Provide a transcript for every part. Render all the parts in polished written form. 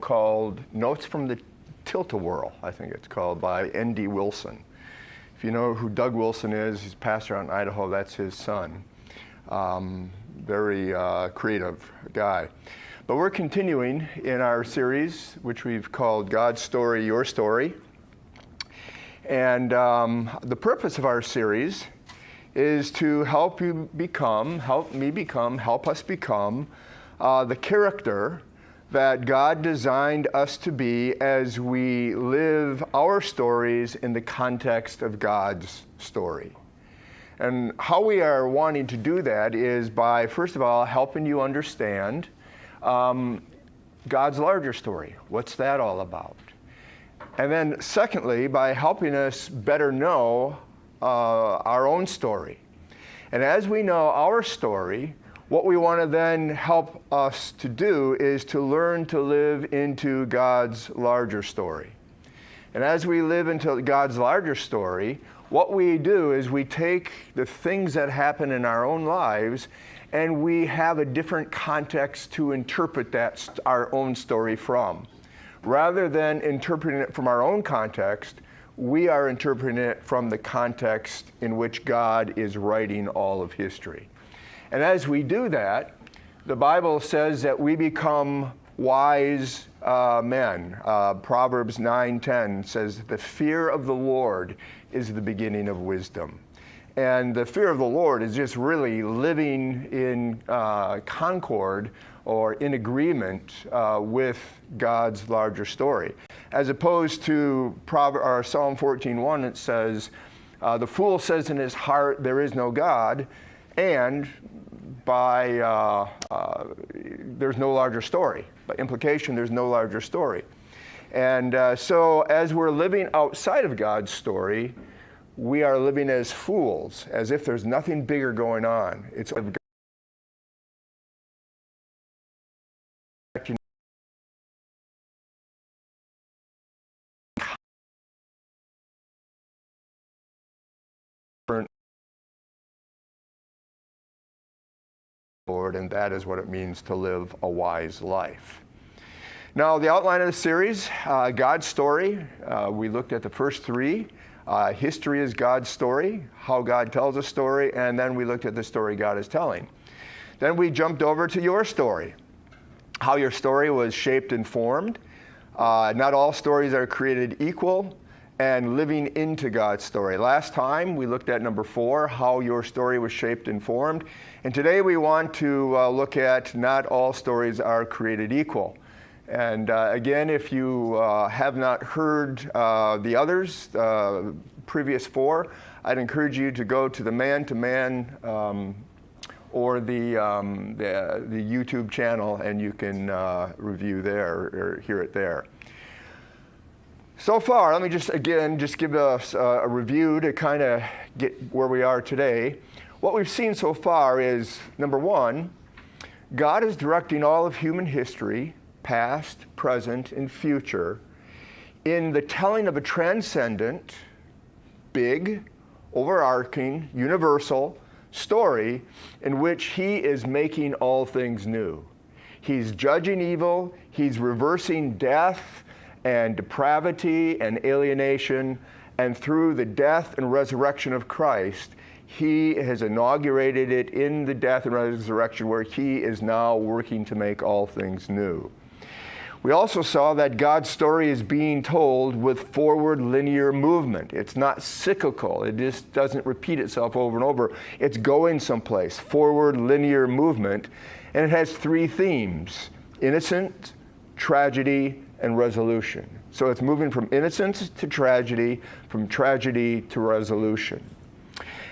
called Notes from the Tilt-A-Whirl, I think it's called, by N.D. Wilson. If you know who Doug Wilson is, he's a pastor out in Idaho, that's his son. Very creative guy. But we're continuing in our series, which we've called God's Story, Your Story. And the purpose of our series is to help us become the character that God designed us to be as we live our stories in the context of God's story. And how we are wanting to do that is by, first of all, helping you understand God's larger story. What's that all about? And then secondly, by helping us better know our own story. And as we know our story, what we want to then help us to do is to learn to live into God's larger story. And as we live into God's larger story, what we do is we take the things that happen in our own lives and we have a different context to interpret our own story from. Rather than interpreting it from our own context, we are interpreting it from the context in which God is writing all of history. And as we do that, the Bible says that we become wise men. Proverbs 9:10 says, "The fear of the Lord is the beginning of wisdom." And the fear of the Lord is just really living in concord or in agreement with God's larger story. As opposed to Psalm 14:1, it says, "The fool says in his heart, there is no God," and there's no larger story. By implication, there's no larger story. And so as we're living outside of God's story, we are living as fools, as if there's nothing bigger going on. It's Lord, and that is what it means to live a wise life. Now, the outline of the series, God's story. We looked at the first three. History is God's story, how God tells a story, and then we looked at the story God is telling. Then we jumped over to your story, how your story was shaped and formed. Not all stories are created equal, and living into God's story. Last time we looked at number 4, how your story was shaped and formed. And today we want to look at not all stories are created equal. And again, if you have not heard the others, previous 4, I'd encourage you to go to the Man-to-Man or the YouTube channel, and you can review there or hear it there. So far, let me just give us a review to kind of get where we are today. What we've seen so far is, number 1, God is directing all of human history, past, present, and future, in the telling of a transcendent, big, overarching, universal story in which He is making all things new. He's judging evil, He's reversing death and depravity and alienation, and through the death and resurrection of Christ, He has inaugurated it in the death and resurrection where He is now working to make all things new. We also saw that God's story is being told with forward linear movement. It's not cyclical. It just doesn't repeat itself over and over. It's going someplace, forward linear movement, and it has 3 themes: innocence, tragedy, and resolution. So it's moving from innocence to tragedy, from tragedy to resolution.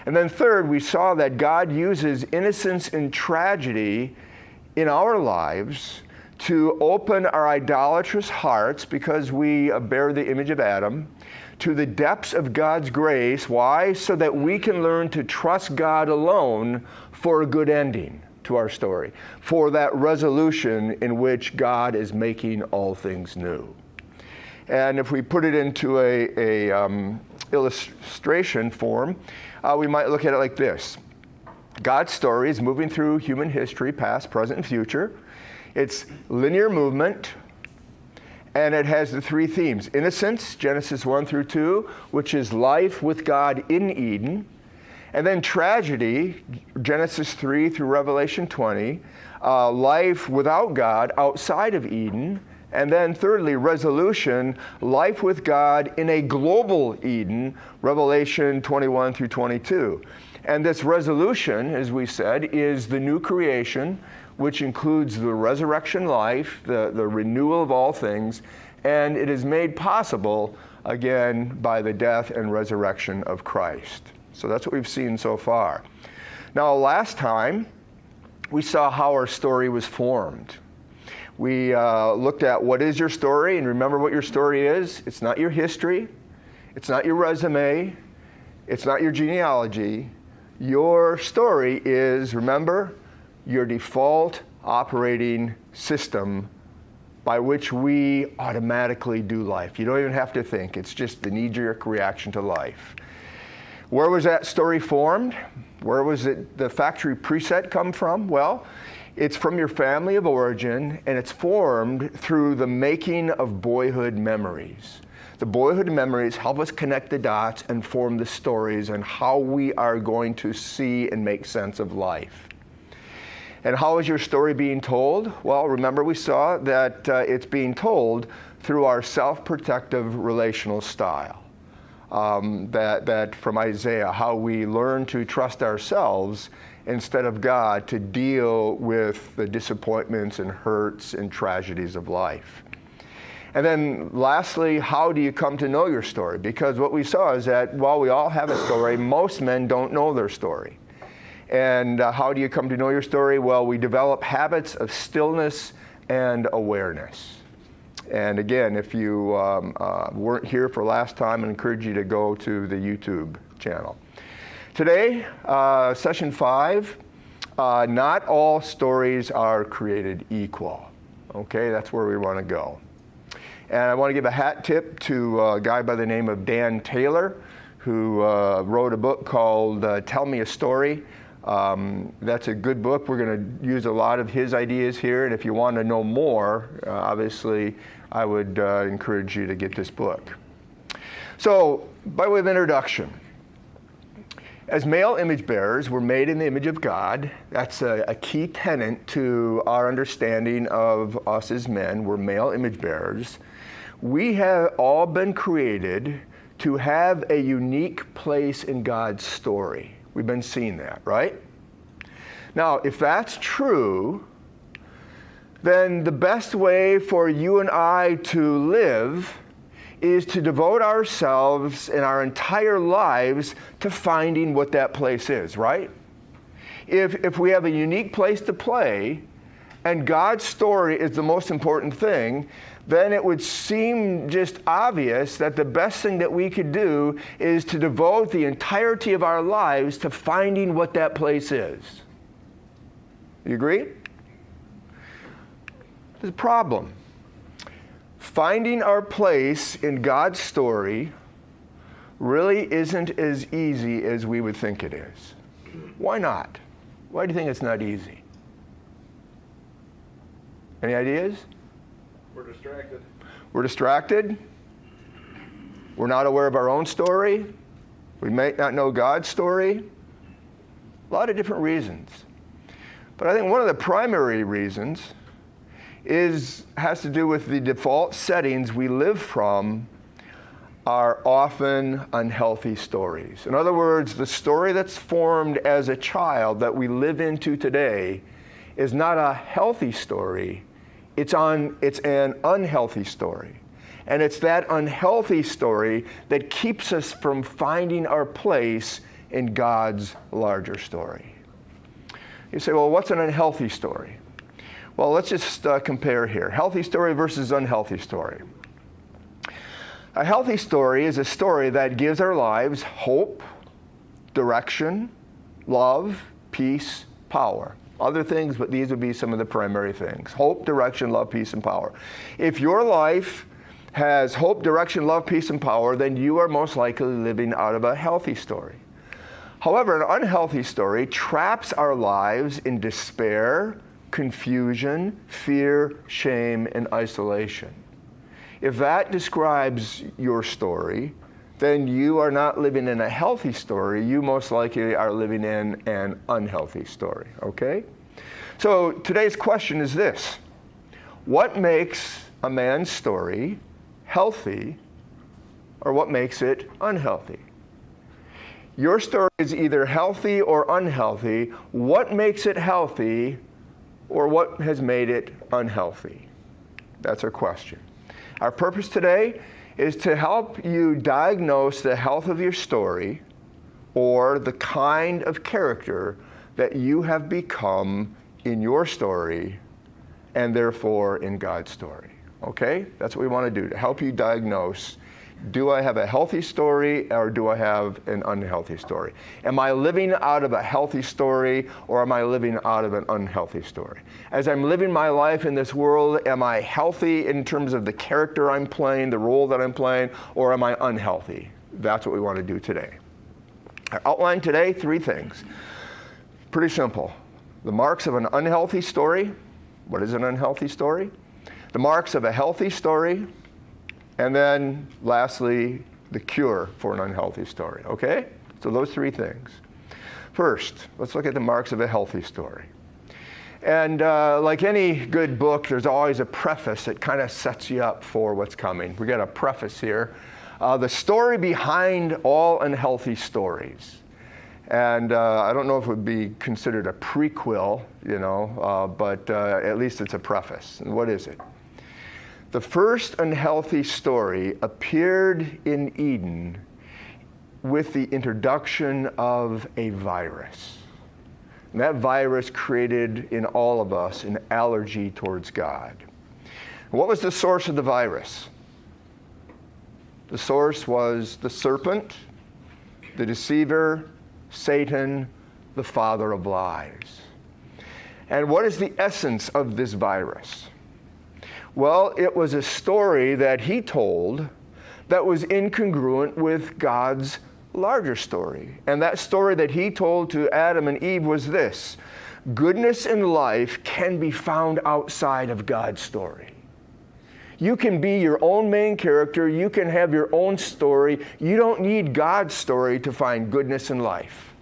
And then third, we saw that God uses innocence and tragedy in our lives to open our idolatrous hearts, because we bear the image of Adam, to the depths of God's grace. Why? So that we can learn to trust God alone for a good ending to our story, for that resolution in which God is making all things new. And if we put it into a illustration form, we might look at it like this. God's story is moving through human history, past, present, and future. It's linear movement. And it has the three themes. Innocence, Genesis 1 through 2, which is life with God in Eden. And then tragedy, Genesis 3 through Revelation 20, life without God outside of Eden. And then thirdly, resolution, life with God in a global Eden, Revelation 21 through 22. And this resolution, as we said, is the new creation, which includes the resurrection life, the renewal of all things, and it is made possible, again, by the death and resurrection of Christ. So that's what we've seen so far. Now, last time, we saw how our story was formed. We looked at what is your story, and remember what your story is. It's not your history. It's not your resume. It's not your genealogy. Your story is, remember, your default operating system by which we automatically do life. You don't even have to think. It's just the knee-jerk reaction to life. Where was that story formed? Where was the factory preset come from? Well, it's from your family of origin, and it's formed through the making of boyhood memories. The boyhood memories help us connect the dots and form the stories and how we are going to see and make sense of life. And how is your story being told? Well, remember we saw that it's being told through our self-protective relational style. That from Isaiah, how we learn to trust ourselves instead of God to deal with the disappointments and hurts and tragedies of life. And then lastly, how do you come to know your story? Because what we saw is that while we all have a story, most men don't know their story. And how do you come to know your story? Well, we develop habits of stillness and awareness. And again, if you weren't here for last time, I encourage you to go to the YouTube channel. Today, session 5, not all stories are created equal. Okay, that's where we want to go. And I want to give a hat tip to a guy by the name of Dan Taylor, who wrote a book called Tell Me a Story. That's a good book. We're going to use a lot of his ideas here, and if you want to know more, obviously, I would encourage you to get this book. So, by way of introduction, as male image bearers, we're made in the image of God. That's a key tenet to our understanding of us as men. We're male image bearers. We have all been created to have a unique place in God's story. We've been seeing that, right? Now, if that's true, then the best way for you and I to live is to devote ourselves and our entire lives to finding what that place is, right? If we have a unique place to play, and God's story is the most important thing, then it would seem just obvious that the best thing that we could do is to devote the entirety of our lives to finding what that place is. You agree? There's a problem. Finding our place in God's story really isn't as easy as we would think it is. Why not? Why do you think it's not easy? Any ideas? We're distracted. We're distracted. We're not aware of our own story. We may not know God's story. A lot of different reasons. But I think one of the primary reasons has to do with the default settings we live from are often unhealthy stories. In other words, the story that's formed as a child that we live into today is not a healthy story. It's an unhealthy story. And it's that unhealthy story that keeps us from finding our place in God's larger story. You say, well, what's an unhealthy story? Well, let's just compare here. Healthy story versus unhealthy story. A healthy story is a story that gives our lives hope, direction, love, peace, power. Other things, but these would be some of the primary things. Hope, direction, love, peace, and power. If your life has hope, direction, love, peace, and power, then you are most likely living out of a healthy story. However, an unhealthy story traps our lives in despair, confusion, fear, shame, and isolation. If that describes your story, then you are not living in a healthy story. You most likely are living in an unhealthy story, okay? So today's question is this: what makes a man's story healthy, or what makes it unhealthy? Your story is either healthy or unhealthy. What makes it healthy, or what has made it unhealthy? That's our question. Our purpose today is to help you diagnose the health of your story, or the kind of character that you have become in your story, and therefore in God's story. Okay? That's what we want to do, to help you diagnose: do I have a healthy story, or do I have an unhealthy story? Am I living out of a healthy story, or am I living out of an unhealthy story? As I'm living my life in this world, am I healthy in terms of the character I'm playing, the role that I'm playing, or am I unhealthy? That's what we want to do today. I outlined today 3 things. Pretty simple. The marks of an unhealthy story. What is an unhealthy story? The marks of a healthy story. And then, lastly, the cure for an unhealthy story, okay? So those 3 things. First, let's look at the marks of a healthy story. And like any good book, there's always a preface that kind of sets you up for what's coming. We got a preface here. The story behind all unhealthy stories. And I don't know if it would be considered a prequel, but at least it's a preface. And what is it? The first unhealthy story appeared in Eden with the introduction of a virus. And that virus created in all of us an allergy towards God. What was the source of the virus? The source was the serpent, the deceiver, Satan, the father of lies. And what is the essence of this virus? Well, it was a story that he told that was incongruent with God's larger story. And that story that he told to Adam and Eve was this: goodness in life can be found outside of God's story. You can be your own main character. You can have your own story. You don't need God's story to find goodness in life.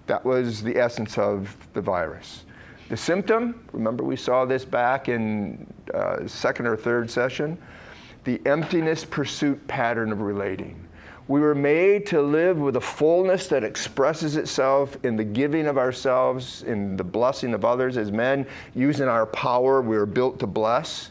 That was the essence of the virus. The symptom, remember we saw this back in second or third session, the emptiness pursuit pattern of relating. We were made to live with a fullness that expresses itself in the giving of ourselves, in the blessing of others. As men, using our power, we were built to bless.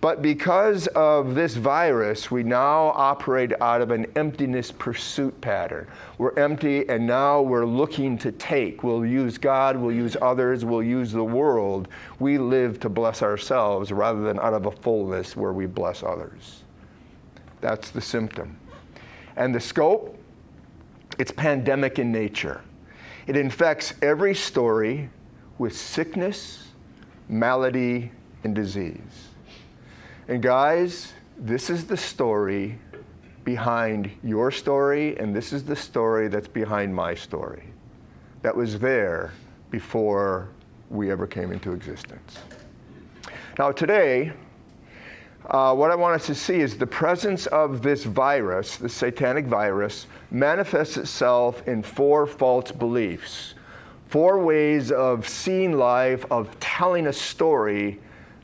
But because of this virus, we now operate out of an emptiness pursuit pattern. We're empty, and now we're looking to take. We'll use God, we'll use others, we'll use the world. We live to bless ourselves rather than out of a fullness where we bless others. That's the symptom. And the scope, it's pandemic in nature. It infects every story with sickness, malady, and disease. And guys, this is the story behind your story, and this is the story that's behind my story. That was there before we ever came into existence. Now today, what I want us to see is the presence of this virus, the satanic virus, manifests itself in 4 false beliefs, 4 ways of seeing life, of telling a story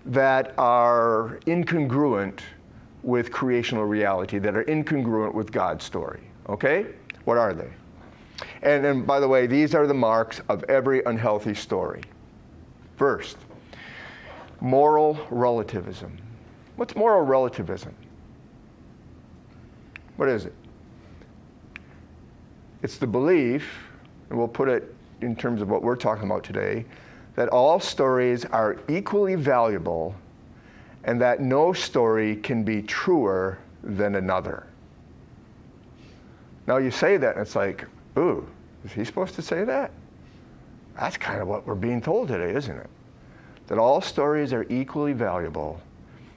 that are incongruent with creational reality, that are incongruent with God's story. Okay? What are they? And by the way, these are the marks of every unhealthy story. First, moral relativism. What's moral relativism? What is it? It's the belief, and we'll put it in terms of what we're talking about today, that all stories are equally valuable and that no story can be truer than another. Now you say that and it's like, ooh, is he supposed to say that? That's kind of what we're being told today, isn't it? That all stories are equally valuable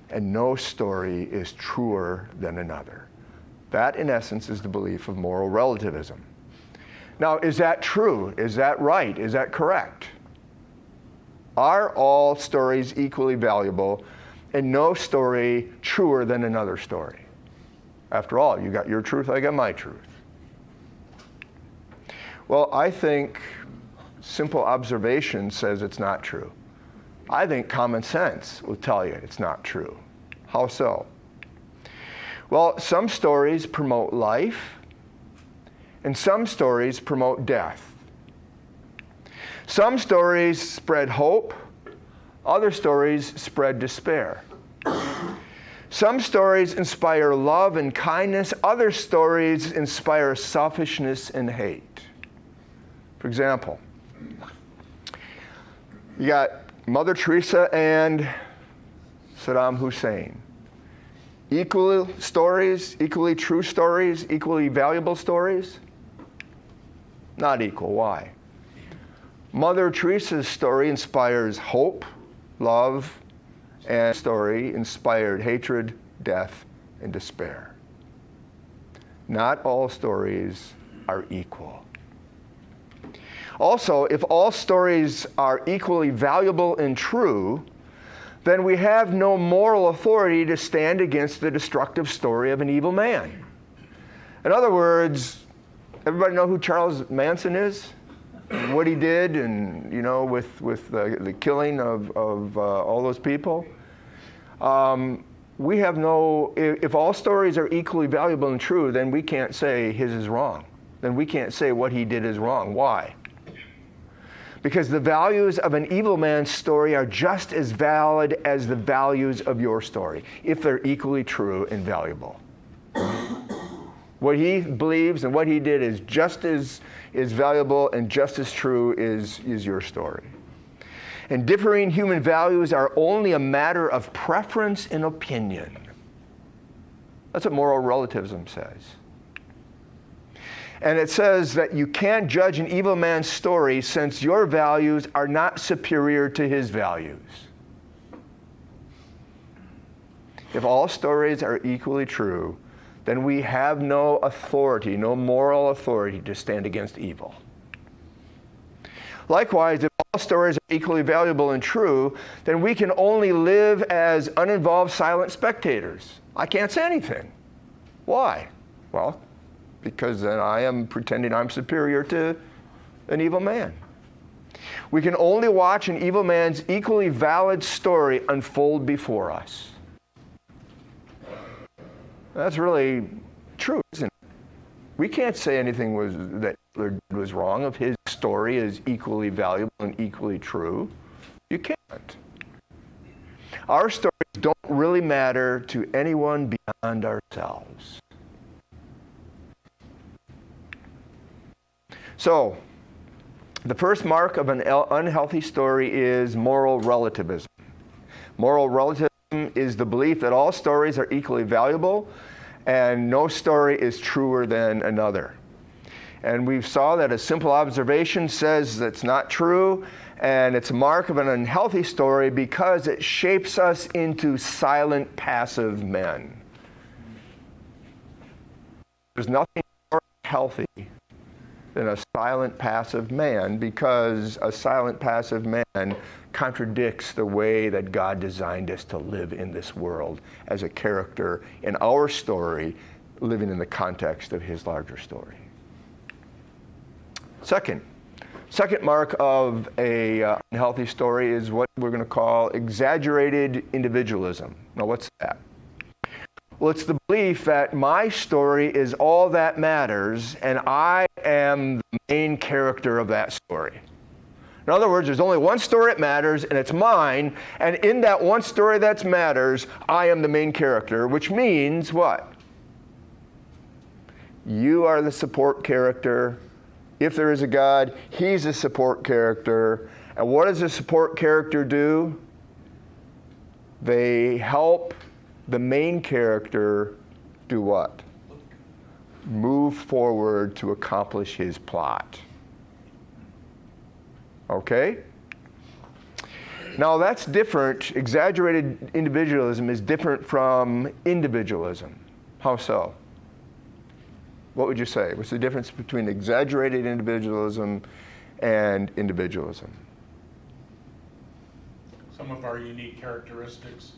and no story is truer than another. That, in essence, is the belief of moral relativism. Now, is that true? Is that right? Is that correct? Are all stories equally valuable? and no story truer than another story. After all, you got your truth, I got my truth. Well, I think simple observation says it's not true. I think common sense will tell you it's not true. How so? Well, some stories promote life, and some stories promote death. Some stories spread hope, other stories spread despair. Some stories inspire love and kindness, other stories inspire selfishness and hate. For example, you got Mother Teresa and Saddam Hussein. Equal stories, equally true stories, equally valuable stories? Not equal. Why? Mother Teresa's story inspires hope, love, and story inspired hatred, death, and despair. Not all stories are equal. Also, if all stories are equally valuable and true, then we have no moral authority to stand against the destructive story of an evil man. In other words, everybody know who Charles Manson is? What he did, and with the killing of all those people? We have no, if all stories are equally valuable and true, then we can't say his is wrong. Then we can't say what he did is wrong. Why? Because the values of an evil man's story are just as valid as the values of your story, if they're equally true and valuable. What he believes and what he did is just as valuable and just as true is your story. And differing human values are only a matter of preference and opinion. That's what moral relativism says. And it says that you can't judge an evil man's story since your values are not superior to his values. If all stories are equally true, then we have no authority, no moral authority to stand against evil. Likewise, if all stories are equally valuable and true, then we can only live as uninvolved silent spectators. I can't say anything. Why? Well, because then I am pretending I'm superior to an evil man. We can only watch an evil man's equally valid story unfold before us. That's really true, isn't it? We can't say anything that was wrong if his story is equally valuable and equally true. You can't. Our stories don't really matter to anyone beyond ourselves. So, the first mark of an unhealthy story is moral relativism. Moral relativism is the belief that all stories are equally valuable and no story is truer than another. And we saw that a simple observation says that's not true, and it's a mark of an unhealthy story because it shapes us into silent, passive men. There's nothing more healthy than a silent, passive man, because a silent, passive man contradicts the way that God designed us to live in this world as a character in our story, living in the context of his larger story. Second mark of a unhealthy story is what we're going to call exaggerated individualism. Now, what's that? Well, it's the belief that my story is all that matters, and I am the main character of that story. In other words, there's only one story that matters, and it's mine, and in that one story that matters, I am the main character, which means what? You are the support character. If there is a God, he's a support character. And what does a support character do? They help the main character do what? Move forward to accomplish his plot. Okay? Now that's different. Exaggerated individualism is different from individualism. How so? What would you say? What's the difference between exaggerated individualism and individualism? Some of our unique characteristics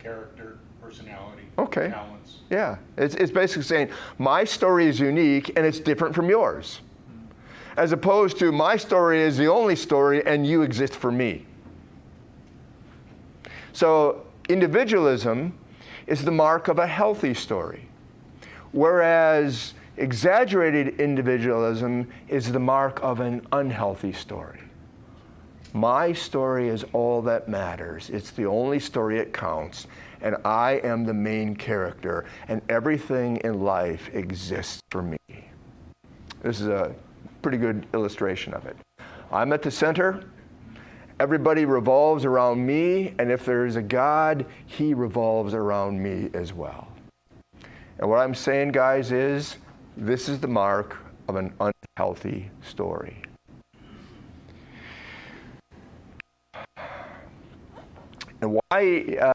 character, personality, Okay. talents. Yeah, it's basically saying my story is unique and it's different from yours. As opposed to my story is the only story and you exist for me. So individualism is the mark of a healthy story, whereas exaggerated individualism is the mark of an unhealthy story. My story is all that matters. It's the only story that counts, and I am the main character, and everything in life exists for me. This is a pretty good illustration of it. I'm at the center. Everybody revolves around me, and if there's a God, He revolves around me as well. And what I'm saying, guys, is this is the mark of an unhealthy story. And why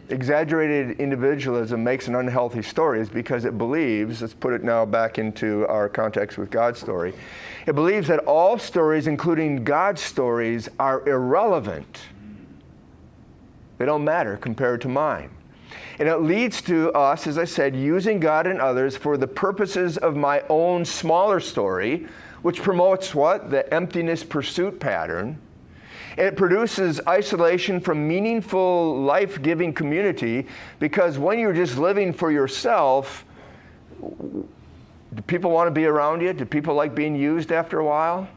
exaggerated individualism makes an unhealthy story is because it believes, let's put it now back into our context with God's story, it believes that all stories, including God's stories, are irrelevant. They don't matter compared to mine. And it leads to us, as I said, using God and others for the purposes of my own smaller story, which promotes what? The emptiness pursuit pattern. And it produces isolation from meaningful, life-giving community, because when you're just living for yourself, do people want to be around you? Do people like being used after a while?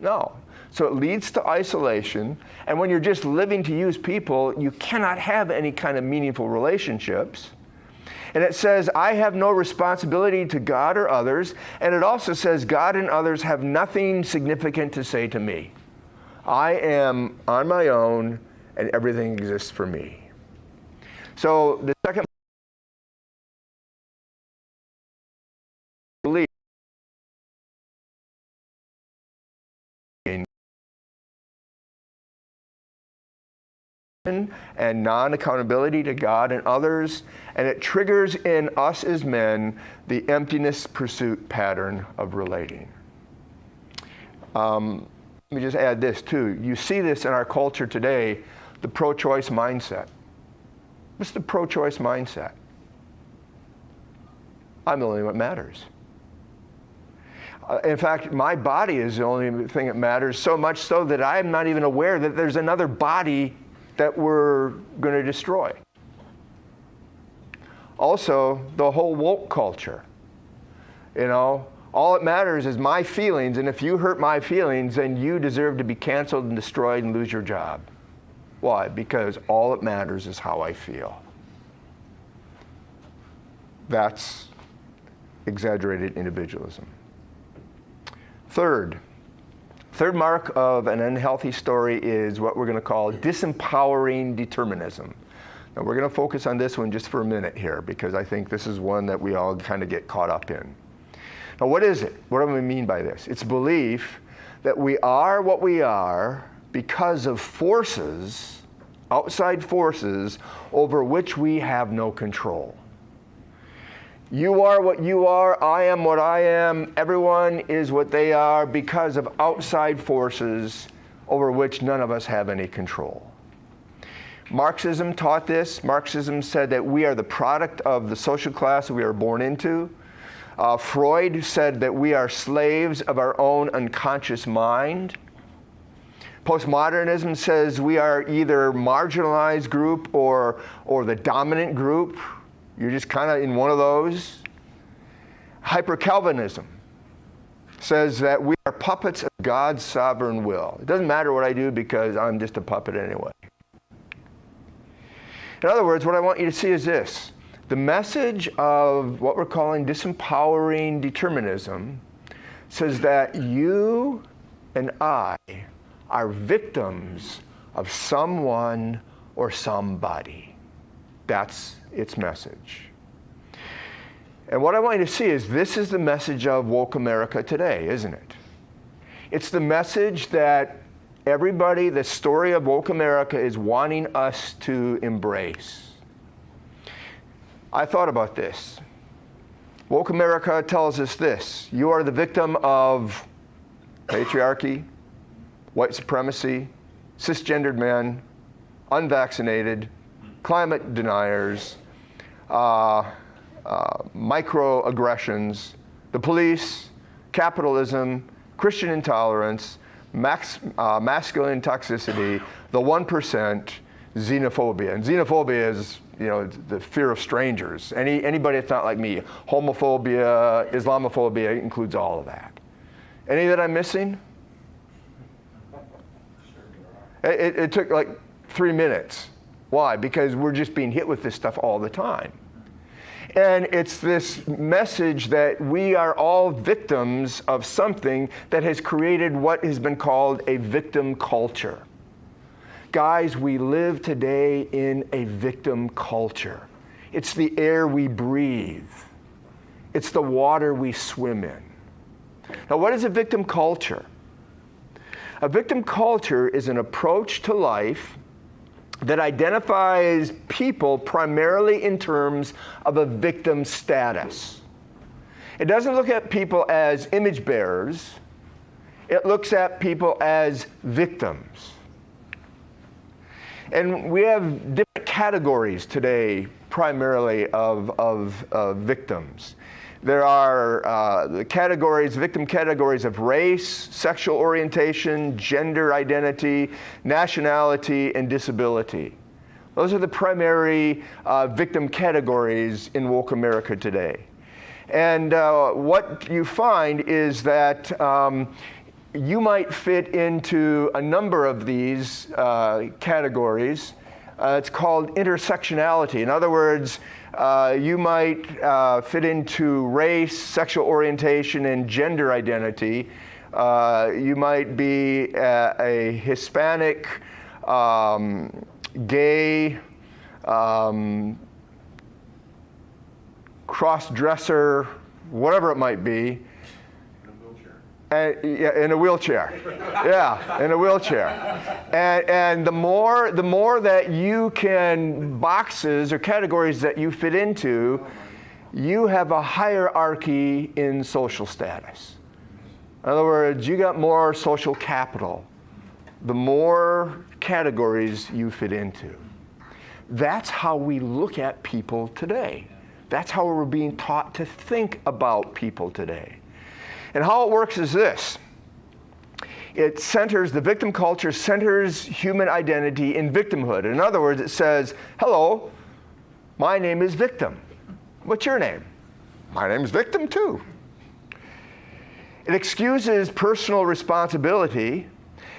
No. So it leads to isolation, and when you're just living to use people, you cannot have any kind of meaningful relationships. And it says, I have no responsibility to God or others, and it also says God and others have nothing significant to say to me. I am on my own, and everything exists for me. So the second belief and non-accountability to God and others, and it triggers in us as men the emptiness pursuit pattern of relating. Let me just add this too. You see this in our culture today, the pro-choice mindset. What's the pro-choice mindset? I'm the only one that matters. In fact, my body is the only thing that matters, so much so that I'm not even aware that there's another body that we're going to destroy. Also, the whole woke culture. You know, all it matters is my feelings, and if you hurt my feelings, then you deserve to be canceled and destroyed and lose your job. Why? Because all that matters is how I feel. That's exaggerated individualism. Third mark of an unhealthy story is what we're going to call disempowering determinism. Now we're going to focus on this one just for a minute here, because I think this is one that we all kind of get caught up in. Now what is it? What do we mean by this? It's belief that we are what we are because of forces, outside forces, over which we have no control. You are what you are, I am what I am, everyone is what they are because of outside forces over which none of us have any control. Marxism taught this. Marxism said that we are the product of the social class we are born into. Freud said that we are slaves of our own unconscious mind. Postmodernism says we are either marginalized group or the dominant group. You're just kind of in one of those. Hyper-Calvinism says that we are puppets of God's sovereign will. It doesn't matter what I do because I'm just a puppet anyway. In other words, what I want you to see is this. The message of what we're calling disempowering determinism says that you and I are victims of someone or somebody. That's its message. And what I want you to see is this is the message of woke America today, isn't it? It's the message that everybody, the story of woke America is wanting us to embrace. I thought about this. Woke America tells us this: you are the victim of patriarchy, white supremacy, cisgendered men, unvaccinated, climate deniers, microaggressions, the police, capitalism, Christian intolerance, masculine toxicity, the 1%, xenophobia. And xenophobia is, the fear of strangers. Anybody that's not like me. Homophobia, Islamophobia includes all of that. Any that I'm missing? It took like 3 minutes. Why? Because we're just being hit with this stuff all the time. And it's this message that we are all victims of something that has created what has been called a victim culture. Guys, we live today in a victim culture. It's the air we breathe. It's the water we swim in. Now, what is a victim culture? A victim culture is an approach to life that identifies people primarily in terms of a victim status. It doesn't look at people as image bearers. It looks at people as victims. And we have different categories today, primarily of victims. There are victim categories of race, sexual orientation, gender identity, nationality, and disability. Those are the primary victim categories in woke America today. And what you find is that you might fit into a number of these categories. It's called intersectionality. In other words, you might fit into race, sexual orientation, and gender identity. You might be a Hispanic, gay, cross-dresser, whatever it might be. In a wheelchair. Yeah, in a wheelchair. And the more that you can, boxes or categories that you fit into, you have a hierarchy in social status. In other words, you got more social capital, the more categories you fit into. That's how we look at people today. That's how we're being taught to think about people today. And how it works is this. The victim culture centers human identity in victimhood. In other words, it says, hello, my name is Victim. What's your name? My name's Victim too. It excuses personal responsibility.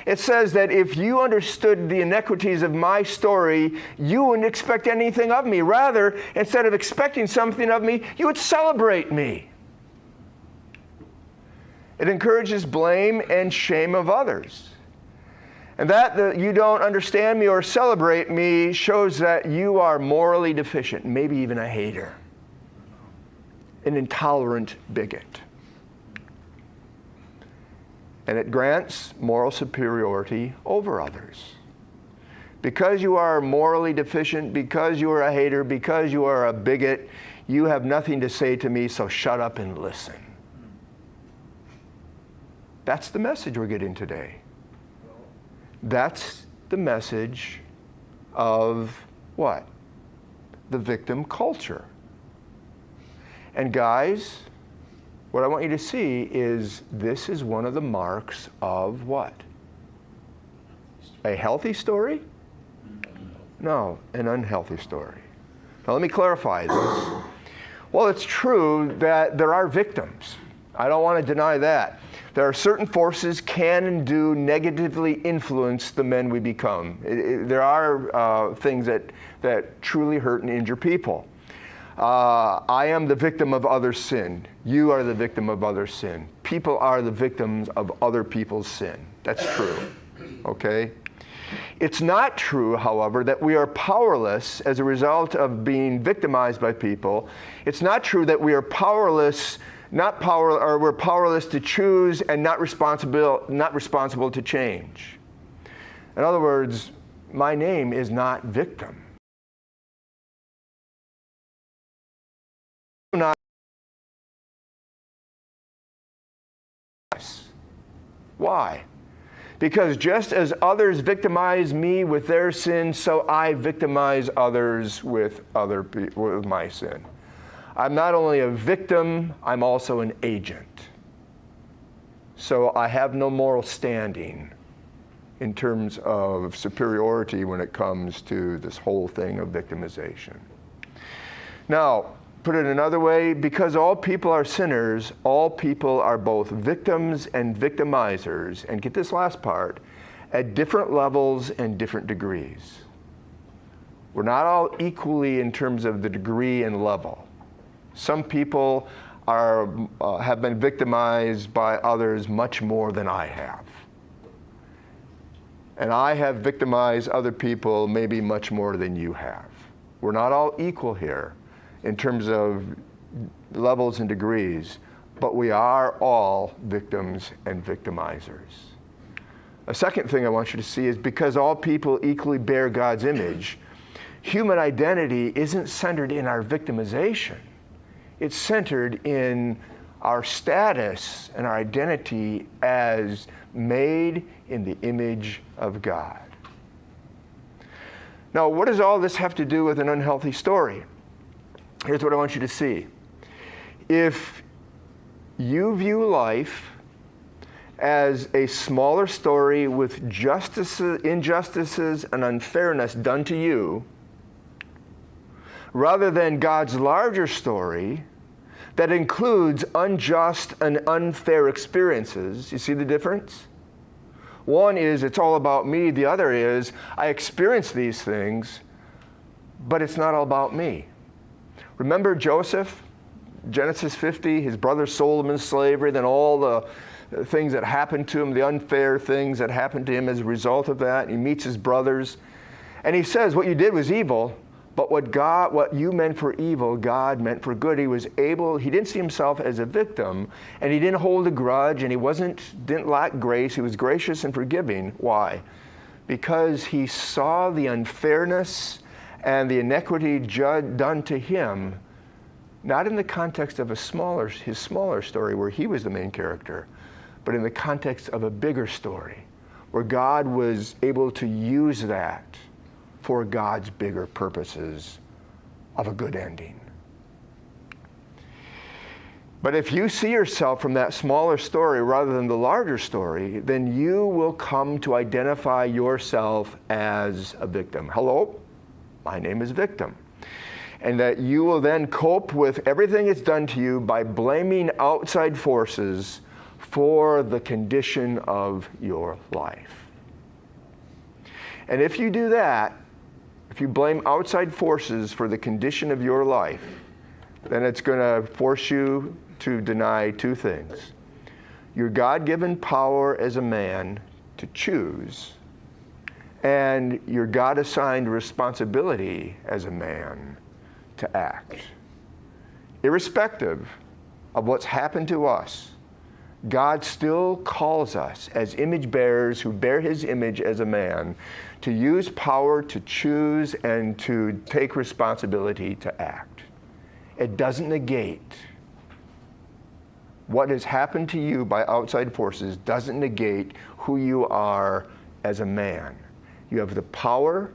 It says that if you understood the inequities of my story, you wouldn't expect anything of me. Rather, instead of expecting something of me, you would celebrate me. It encourages blame and shame of others. And that you don't understand me or celebrate me shows that you are morally deficient, maybe even a hater, an intolerant bigot. And it grants moral superiority over others. Because you are morally deficient, because you are a hater, because you are a bigot, you have nothing to say to me, so shut up and listen. That's the message we're getting today. That's the message of what? The victim culture. And guys, what I want you to see is this is one of the marks of what? A healthy story? No, an unhealthy story. Now let me clarify this. Well, it's true that there are victims. I don't want to deny that. There are certain forces can and do negatively influence the men we become. There are things that truly hurt and injure people. I am the victim of other sin. You are the victim of other sin. People are the victims of other people's sin. That's true, okay? It's not true, however, that we are powerless as a result of being victimized by people. It's not true that we are powerless we're powerless to choose and not responsible to change. In other words, my name is not Victim. Why? Because just as others victimize me with their sin, so I victimize others with with my sin. I'm not only a victim, I'm also an agent. So I have no moral standing in terms of superiority when it comes to this whole thing of victimization. Now, put it another way, because all people are sinners, all people are both victims and victimizers, and get this last part, at different levels and different degrees. We're not all equally in terms of the degree and level. Some people have been victimized by others much more than I have. And I have victimized other people maybe much more than you have. We're not all equal here in terms of levels and degrees, but we are all victims and victimizers. A second thing I want you to see is because all people equally bear God's image, human identity isn't centered in our victimization. It's centered in our status and our identity as made in the image of God. Now, what does all this have to do with an unhealthy story? Here's what I want you to see. If you view life as a smaller story with injustices, and unfairness done to you, rather than God's larger story that includes unjust and unfair experiences, you see the difference? One is it's all about me, the other is I experience these things, but it's not all about me. Remember Joseph, Genesis 50, his brother sold him in slavery, then all the things that happened to him, the unfair things that happened to him as a result of that. He meets his brothers, and he says, what you did was evil, but what you meant for evil, God meant for good. He didn't see himself as a victim, and he didn't hold a grudge, and he didn't lack grace. He was gracious and forgiving. Why? Because he saw the unfairness and the inequity done to him, not in the context of his smaller story where he was the main character, but in the context of a bigger story where God was able to use that for God's bigger purposes of a good ending. But if you see yourself from that smaller story rather than the larger story, then you will come to identify yourself as a victim. Hello, my name is victim. And that you will then cope with everything that's done to you by blaming outside forces for the condition of your life. And if you do that, if you blame outside forces for the condition of your life, then it's going to force you to deny two things. Your God-given power as a man to choose, and your God-assigned responsibility as a man to act. Irrespective of what's happened to us, God still calls us as image bearers who bear his image as a man to use power to choose and to take responsibility to act. It doesn't negate what has happened to you by outside forces, doesn't negate who you are as a man. You have the power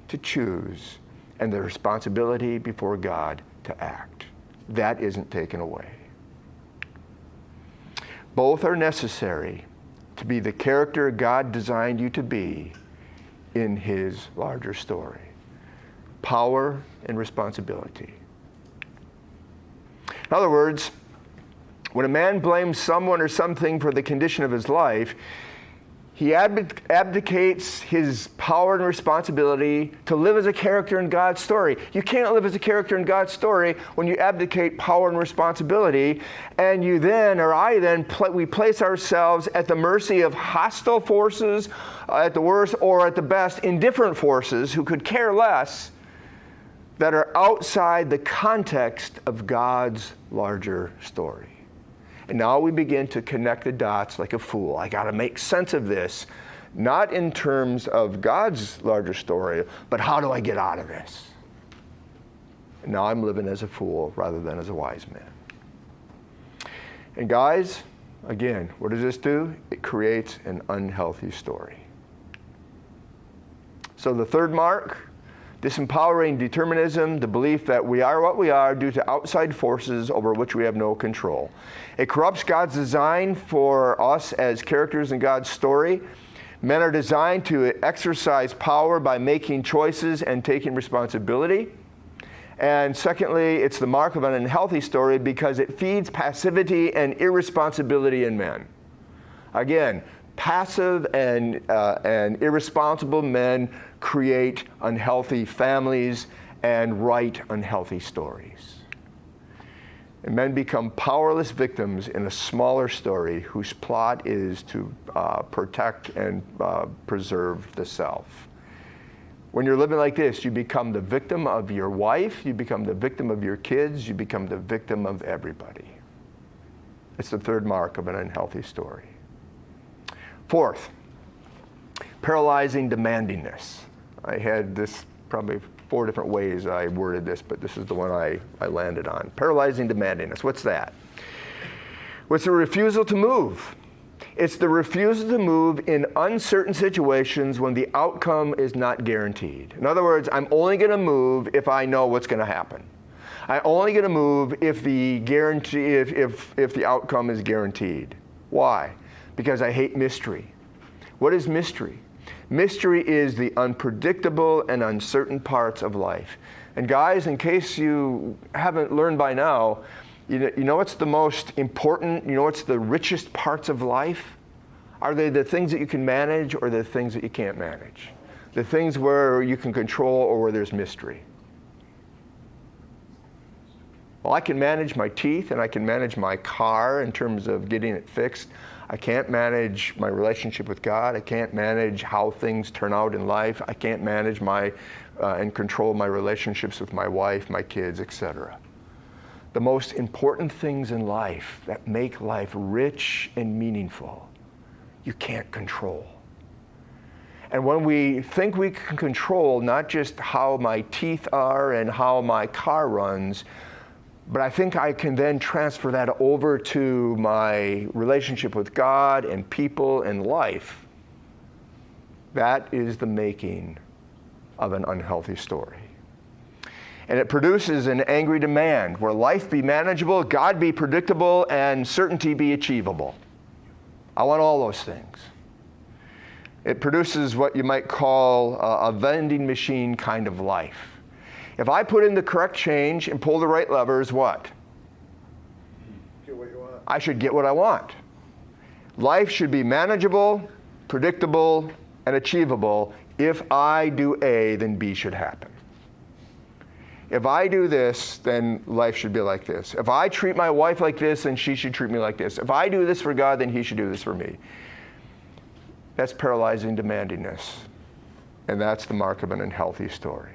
to choose and the responsibility before God to act. That isn't taken away. Both are necessary to be the character God designed you to be in his larger story. Power and responsibility. In other words, when a man blames someone or something for the condition of his life, he abdicates his power and responsibility to live as a character in God's story. You can't live as a character in God's story when you abdicate power and responsibility, and you then, or I then, we place ourselves at the mercy of hostile forces, at the worst, or at the best, indifferent forces who could care less, that are outside the context of God's larger story. And now we begin to connect the dots like a fool. I got to make sense of this, not in terms of God's larger story, but how do I get out of this? And now I'm living as a fool rather than as a wise man. And guys, Again, what does this do? It creates an unhealthy story. So the third mark, disempowering determinism, the belief that we are what we are due to outside forces over which we have no control. It corrupts God's design for us as characters in God's story. Men are designed to exercise power by making choices and taking responsibility. And secondly, it's the mark of an unhealthy story because it feeds passivity and irresponsibility in men. Again, passive and irresponsible men create unhealthy families and write unhealthy stories. And men become powerless victims in a smaller story whose plot is to protect and preserve the self. When you're living like this, you become the victim of your wife, you become the victim of your kids, you become the victim of everybody. It's the third mark of an unhealthy story. Fourth, paralyzing demandingness. I had this probably 4 different ways I worded this, but this is the one I landed on. Paralyzing demandingness. What's that? What's the refusal to move? It's the refusal to move in uncertain situations when the outcome is not guaranteed. In other words, I'm only going to move if I know what's going to happen. I'm only going to move if the outcome is guaranteed. Why? Because I hate mystery. What is mystery? Mystery is the unpredictable and uncertain parts of life. And guys, in case you haven't learned by now, you know what's the most important, you know what's the richest parts of life? Are they the things that you can manage or the things that you can't manage? The things where you can control or where there's mystery? Well, I can manage my teeth and I can manage my car in terms of getting it fixed. I can't manage my relationship with God. I can't manage how things turn out in life. I can't manage and control my relationships with my wife, my kids, etc. The most important things in life that make life rich and meaningful, you can't control. And when we think we can control not just how my teeth are and how my car runs, but I think I can then transfer that over to my relationship with God and people and life. That is the making of an unhealthy story. And it produces an angry demand where life be manageable, God be predictable, and certainty be achievable. I want all those things. It produces what you might call a vending machine kind of life. If I put in the correct change and pull the right levers, what? Get what you want. I should get what I want. Life should be manageable, predictable, and achievable. If I do A, then B should happen. If I do this, then life should be like this. If I treat my wife like this, then she should treat me like this. If I do this for God, then He should do this for me. That's paralyzing demandingness. And that's the mark of an unhealthy story.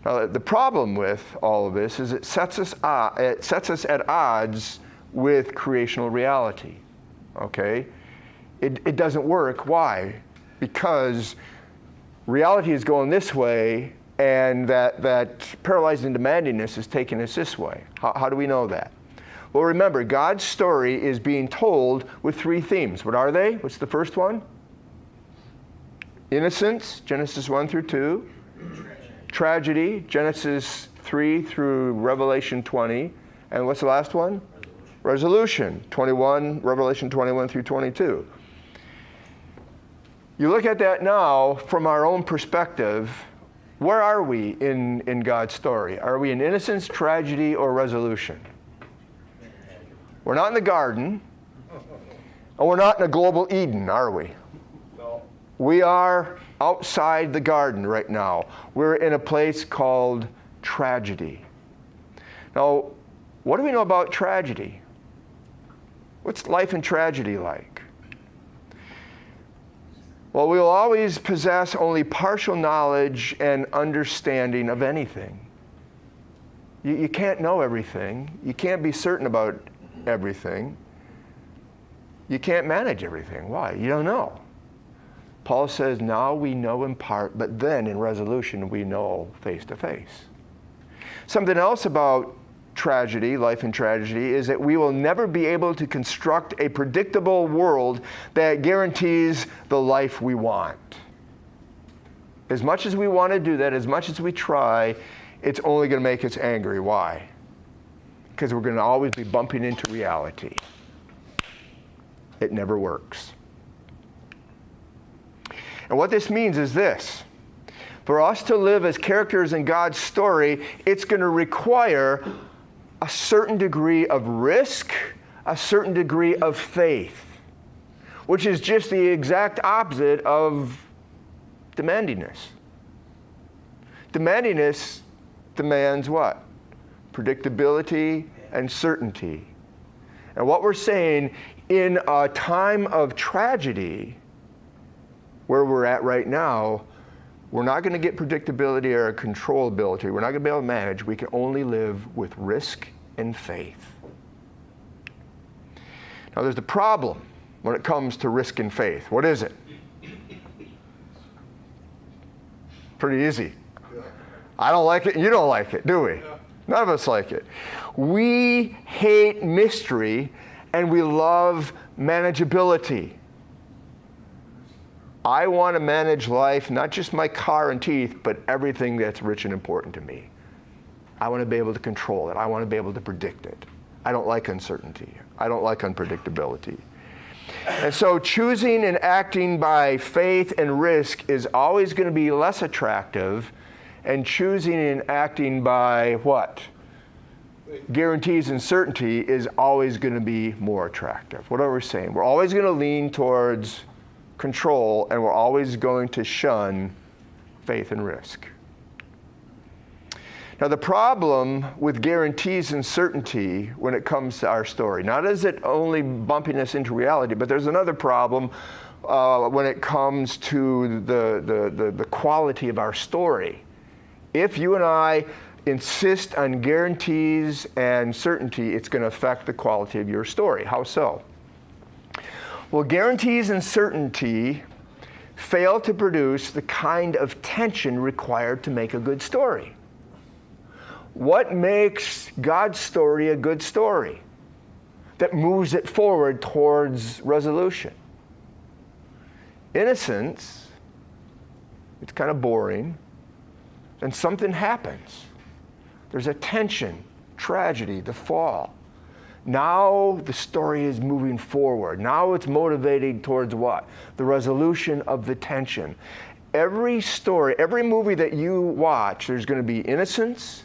Now, the problem with all of this is it sets us at odds with creational reality. Okay? It doesn't work. Why? Because reality is going this way, and that paralyzing demandingness is taking us this way. How do we know that? Well, remember, God's story is being told with 3 themes. What are they? What's the first one? Innocence, Genesis 1 through 2. Tragedy, Genesis 3 through Revelation 20. And what's the last one? Resolution, 21, Revelation 21 through 22. You look at that now from our own perspective. Where are we in God's story? Are we in innocence, tragedy, or resolution? We're not in the garden, and we're not in a global Eden, are we? No. We are outside the garden right now. We're in a place called tragedy. Now, what do we know about tragedy? What's life in tragedy like? Well, we will always possess only partial knowledge and understanding of anything. You can't know everything. You can't be certain about everything. You can't manage everything. Why? You don't know. Paul says, now we know in part, but then in resolution we know face to face. Something else about tragedy, life in tragedy, is that we will never be able to construct a predictable world that guarantees the life we want. As much as we want to do that, as much as we try, it's only going to make us angry. Why? Because we're going to always be bumping into reality. It never works. And what this means is this. For us to live as characters in God's story, it's going to require a certain degree of risk, a certain degree of faith, which is just the exact opposite of demandingness. Demandingness demands what? Predictability and certainty. And what we're saying, in a time of tragedy, where we're at right now, we're not going to get predictability or controllability. We're not going to be able to manage. We can only live with risk and faith. Now, there's a problem when it comes to risk and faith. What is it? Pretty easy. Yeah. I don't like it, and you don't like it, do we? Yeah. None of us like it. We hate mystery, and we love manageability. I want to manage life, not just my car and teeth, but everything that's rich and important to me. I want to be able to control it. I want to be able to predict it. I don't like uncertainty. I don't like unpredictability. And so choosing and acting by faith and risk is always going to be less attractive, and choosing and acting by what? Guarantees and certainty is always going to be more attractive. What are we saying? We're always going to lean towards control, and we're always going to shun faith and risk. Now, the problem with guarantees and certainty when it comes to our story, not is it only bumping us into reality, but there's another problem when it comes to the quality of our story. If you and I insist on guarantees and certainty, it's going to affect the quality of your story. How so? Well, guarantees and certainty fail to produce the kind of tension required to make a good story. What makes God's story a good story that moves it forward towards resolution? Innocence, it's kind of boring, and something happens. There's a tension, tragedy, the fall. Now the story is moving forward. Now it's motivated towards what? The resolution of the tension. Every story, every movie that you watch, there's going to be innocence,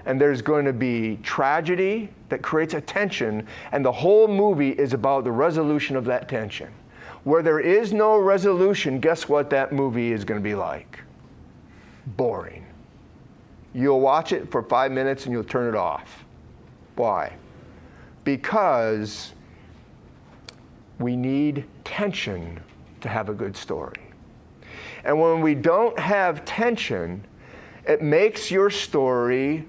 and there's going to be tragedy that creates a tension, and the whole movie is about the resolution of that tension. Where there is no resolution, guess what that movie is going to be like? Boring. You'll watch it for 5 minutes and you'll turn it off. Why? Because we need tension to have a good story. And when we don't have tension, it makes your story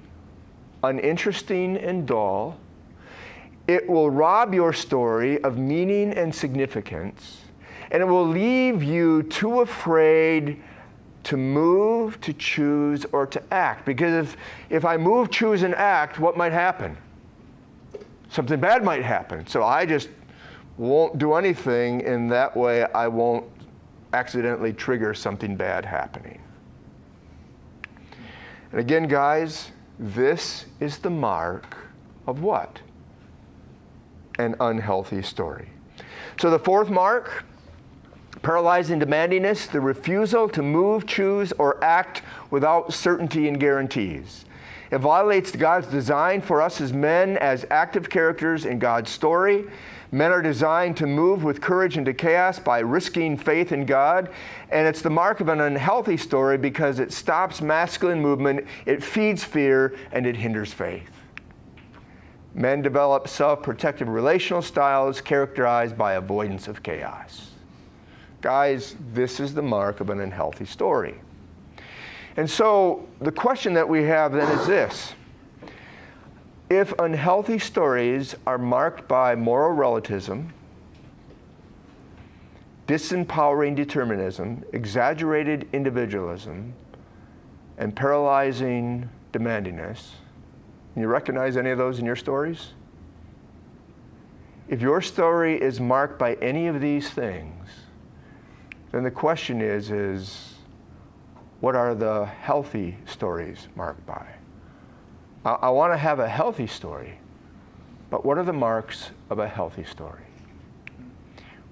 uninteresting and dull. It will rob your story of meaning and significance, and it will leave you too afraid to move, to choose, or to act. Because if I move, choose, and act, what might happen? Something bad might happen. So I just won't do anything, and that way I won't accidentally trigger something bad happening. And again, guys, this is the mark of what? An unhealthy story. So the fourth mark, paralyzing demandingness, the refusal to move, choose, or act without certainty and guarantees. It violates God's design for us as men as active characters in God's story. Men are designed to move with courage into chaos by risking faith in God. And it's the mark of an unhealthy story because it stops masculine movement, it feeds fear, and it hinders faith. Men develop self-protective relational styles characterized by avoidance of chaos. Guys, this is the mark of an unhealthy story. And so the question that we have then is this. If unhealthy stories are marked by moral relativism, disempowering determinism, exaggerated individualism, and paralyzing demandingness, You recognize any of those in your stories? If your story is marked by any of these things, then the question is what are the healthy stories marked by? I want to have a healthy story, but what are the marks of a healthy story?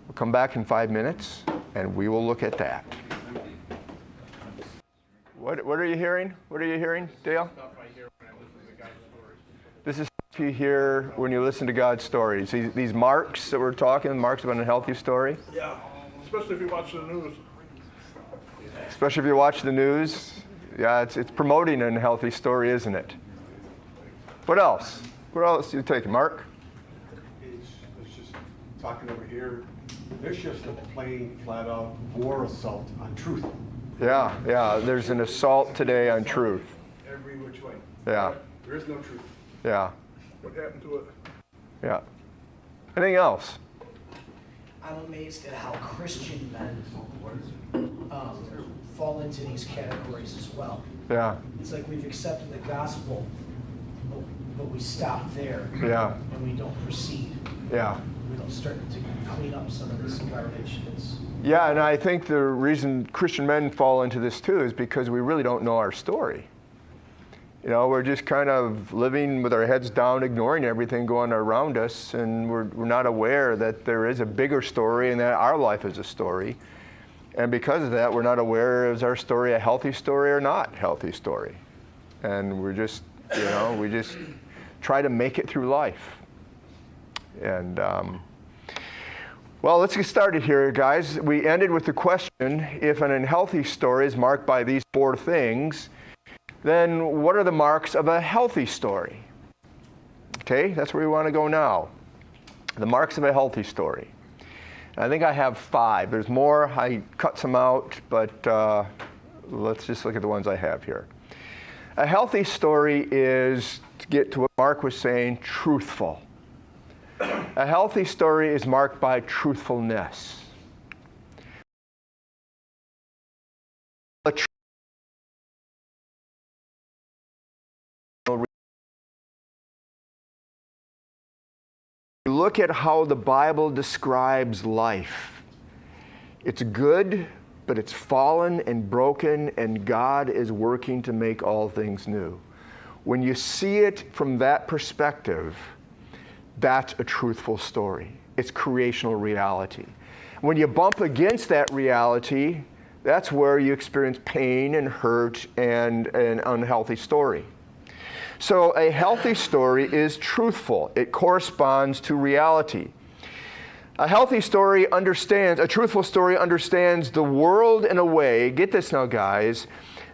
We'll come back in 5 minutes, and we will look at that. What are you hearing? What are you hearing, Dale? Stuff I hear when I listen to God's stories. This is stuff you hear when you listen to God's stories. These marks that we're talking, marks of an unhealthy story. Yeah, especially if you watch the news. Especially if you watch the news. Yeah, it's promoting an unhealthy story, isn't it? What else? What else are you taking, Mark? It's just talking over here. There's just a plain, flat-out war assault on truth. Yeah. There's an assault today on truth. Every which way. Yeah. There is no truth. Yeah. What happened to it? Yeah. Anything else? I'm amazed at how Christian men fall into these categories as well. Yeah. It's like we've accepted the gospel, but we stop there. Yeah. And we don't proceed. Yeah. We don't start to clean up some of this garbage. Yeah, and I think the reason Christian men fall into this too is because we really don't know our story. You know, we're just kind of living with our heads down, ignoring everything going around us, and we're not aware that there is a bigger story and that our life is a story. And because of that, we're not aware, is our story a healthy story or not healthy story? And we're just, we just try to make it through life. And, well, let's get started here, guys. We ended with the question, if an unhealthy story is marked by these 4 things, then what are the marks of a healthy story? Okay, that's where we want to go now. The marks of a healthy story. I think I have 5. There's more. I cut some out, but let's just look at the ones I have here. A healthy story is, to get to what Mark was saying, truthful. A healthy story is marked by truthfulness. Look at how the Bible describes life. It's good, but it's fallen and broken, and God is working to make all things new. When you see it from that perspective, that's a truthful story. It's creational reality. When you bump against that reality, that's where you experience pain and hurt and an unhealthy story. So a healthy story is truthful. It corresponds to reality. A healthy story a truthful story understands the world in a way, get this now guys,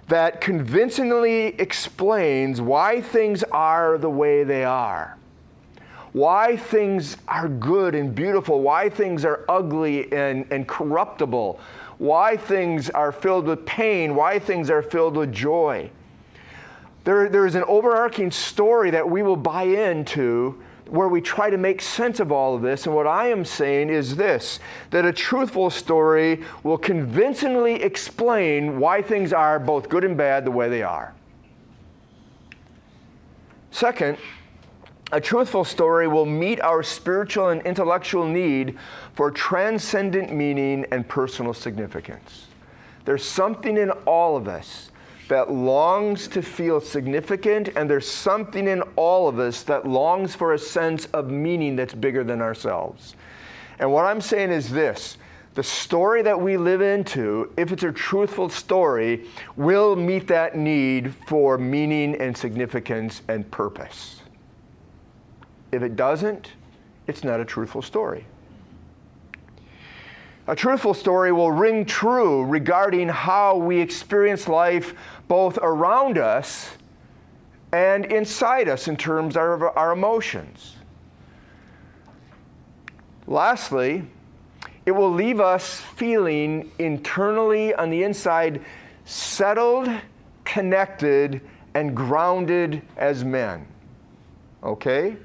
that convincingly explains why things are the way they are. Why things are good and beautiful, why things are ugly and corruptible, why things are filled with pain, why things are filled with joy. There is an overarching story that we will buy into where we try to make sense of all of this. And what I am saying is this, that a truthful story will convincingly explain why things are both good and bad the way they are. Second, a truthful story will meet our spiritual and intellectual need for transcendent meaning and personal significance. There's something in all of us that longs to feel significant, and there's something in all of us that longs for a sense of meaning that's bigger than ourselves. And what I'm saying is this, the story that we live into, if it's a truthful story, will meet that need for meaning and significance and purpose. If it doesn't, it's not a truthful story. A truthful story will ring true regarding how we experience life both around us and inside us in terms of our emotions. Lastly, it will leave us feeling internally on the inside settled, connected, and grounded as men. Okay?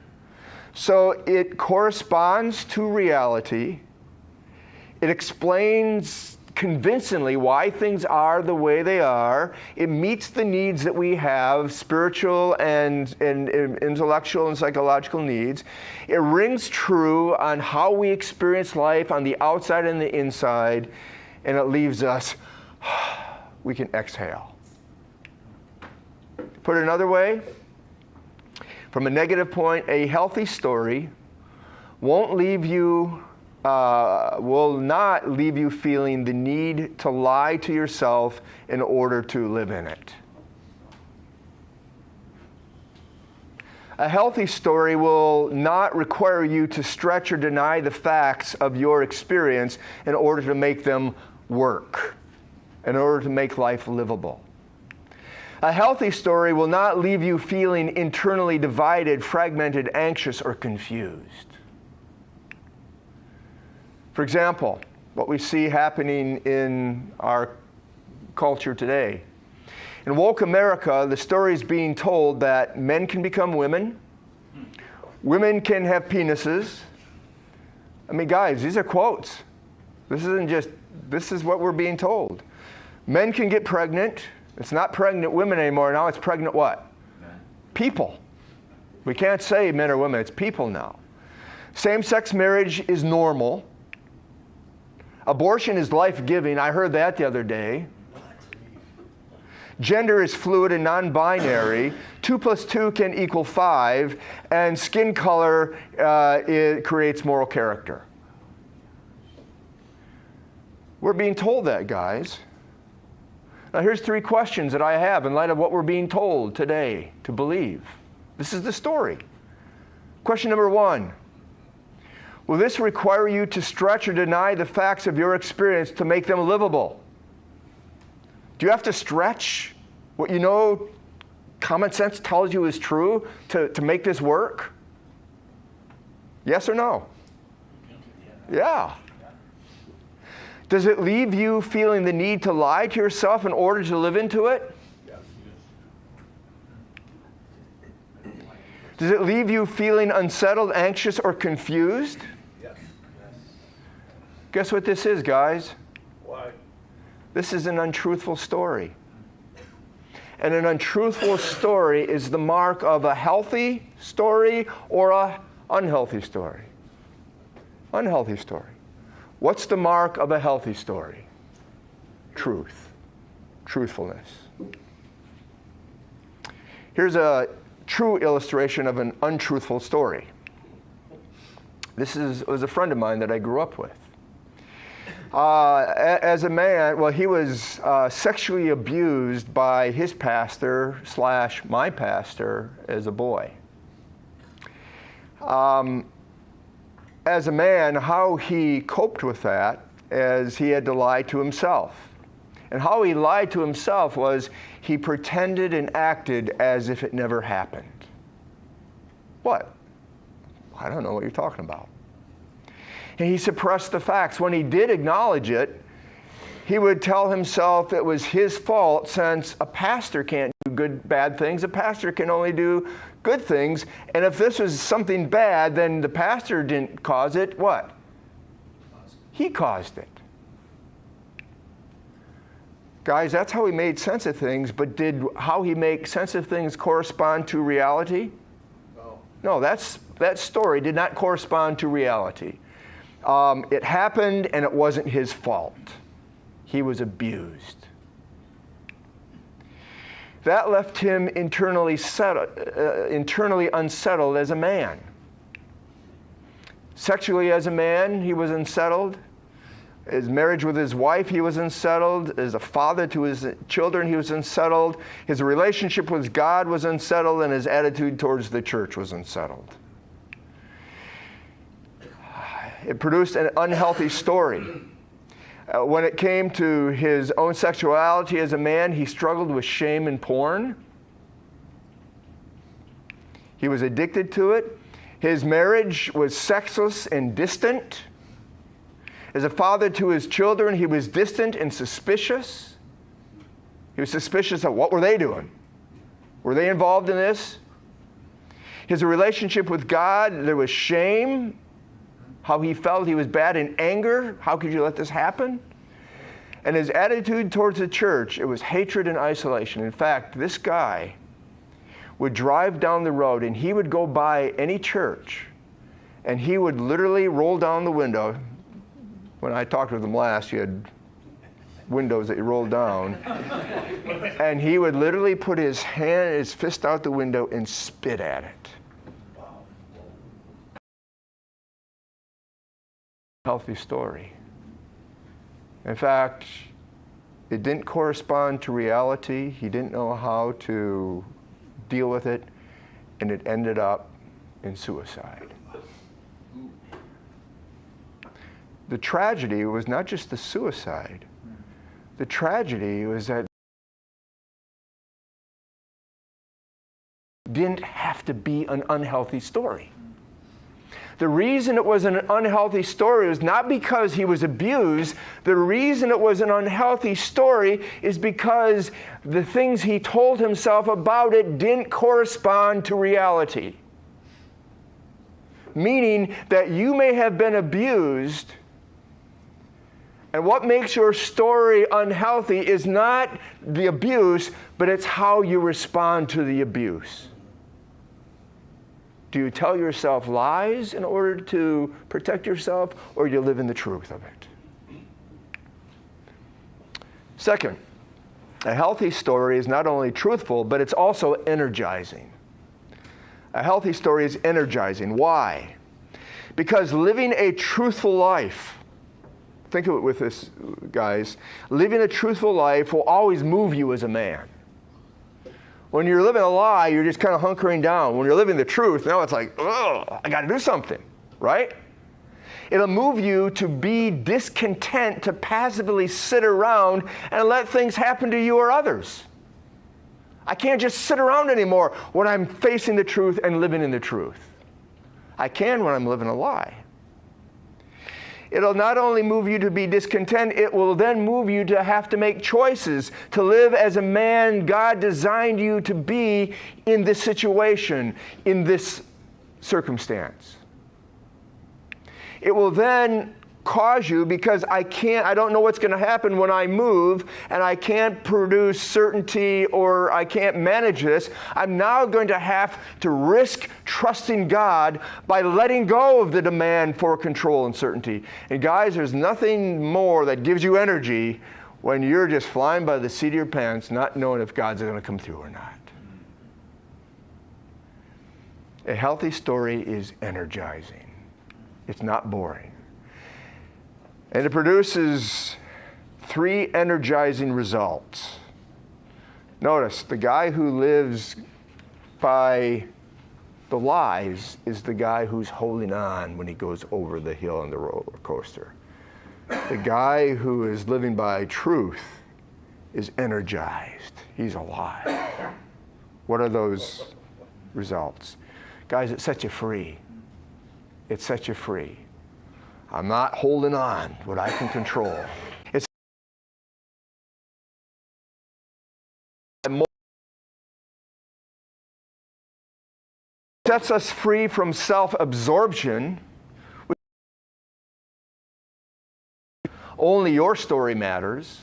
So it corresponds to reality. It explains convincingly why things are the way they are. It meets the needs that we have, spiritual and intellectual and psychological needs. It rings true on how we experience life on the outside and the inside, and it leaves us, we can exhale. Put it another way, from a negative point, a healthy story will not leave you feeling the need to lie to yourself in order to live in it. A healthy story will not require you to stretch or deny the facts of your experience in order to make them work, in order to make life livable. A healthy story will not leave you feeling internally divided, fragmented, anxious, or confused. For example, what we see happening in our culture today. In woke America, the story is being told that men can become women, women can have penises. I mean, guys, these are quotes. This is what we're being told. Men can get pregnant. It's not pregnant women anymore. Now it's pregnant what? People. We can't say men or women, it's people now. Same-sex marriage is normal. Abortion is life-giving. I heard that the other day. Gender is fluid and non-binary. 2 + 2 can equal 5. And skin color it creates moral character. We're being told that, guys. Now here's 3 questions that I have in light of what we're being told today to believe. This is the story. Question number 1. Will this require you to stretch or deny the facts of your experience to make them livable? Do you have to stretch what you know common sense tells you is true to make this work? Yes or no? Yeah. Does it leave you feeling the need to lie to yourself in order to live into it? Does it leave you feeling unsettled, anxious, or confused? Yes. Guess what this is, guys? Why? This is an untruthful story. And an untruthful story is the mark of a healthy story or an unhealthy story. Unhealthy story. What's the mark of a healthy story? Truth. Truthfulness. Here's a true illustration of an untruthful story. This was a friend of mine that I grew up with. As a man, well, he was sexually abused by his pastor / my pastor as a boy. As a man, how he coped with that is he had to lie to himself. And how he lied to himself was he pretended and acted as if it never happened. What? I don't know what you're talking about. And he suppressed the facts. When he did acknowledge it, he would tell himself it was his fault since a pastor can't do bad things. A pastor can only do good things. And if this was something bad, then the pastor didn't cause it. What? He caused it. Guys, that's how he made sense of things, but did how he make sense of things correspond to reality? No, that story did not correspond to reality. It happened and it wasn't his fault. He was abused. That left him internally unsettled as a man. Sexually as a man, he was unsettled. His marriage with his wife, he was unsettled. As a father to his children, he was unsettled. His relationship with God was unsettled, and his attitude towards the church was unsettled. It produced an unhealthy story. When it came to his own sexuality as a man, he struggled with shame and porn. He was addicted to it. His marriage was sexless and distant. As a father to his children, he was distant and suspicious. He was suspicious of what were they doing? Were they involved in this? His relationship with God, there was shame. How he felt he was bad in anger. How could you let this happen? And his attitude towards the church, it was hatred and isolation. In fact, this guy would drive down the road and he would go by any church and he would literally roll down the window. When I talked with him last, you had windows that you rolled down. And he would literally put his fist out the window and spit at it. Healthy story. In fact, it didn't correspond to reality. He didn't know how to deal with it, and it ended up in suicide. The tragedy was not just the suicide. The tragedy was that it didn't have to be an unhealthy story. The reason it was an unhealthy story was not because he was abused. The reason it was an unhealthy story is because the things he told himself about it didn't correspond to reality. Meaning that you may have been abused, and what makes your story unhealthy is not the abuse, but it's how you respond to the abuse. Do you tell yourself lies in order to protect yourself, or do you live in the truth of it? Second, a healthy story is not only truthful, but it's also energizing. A healthy story is energizing. Why? Because living a truthful life, think of it with this, guys, living a truthful life will always move you as a man. When you're living a lie, you're just kind of hunkering down. When you're living the truth, now it's like, oh, I got to do something, right? It'll move you to be discontent, to passively sit around and let things happen to you or others. I can't just sit around anymore when I'm facing the truth and living in the truth. I can when I'm living a lie. It'll not only move you to be discontent, it will then move you to have to make choices, to live as a man God designed you to be in this situation, in this circumstance. It will then cause you, because I don't know what's going to happen when I move, and I can't produce certainty, or I can't manage this. I'm now going to have to risk trusting God by letting go of the demand for control and certainty. And guys, there's nothing more that gives you energy when you're just flying by the seat of your pants, not knowing if God's going to come through or not. A healthy story is energizing. It's not boring. And it produces 3 energizing results. Notice, the guy who lives by the lies is the guy who's holding on when he goes over the hill on the roller coaster. The guy who is living by truth is energized. He's alive. What are those results? Guys, it sets you free. It sets you free. I'm not holding on what I can control. It sets us free from self-absorption. Only your story matters.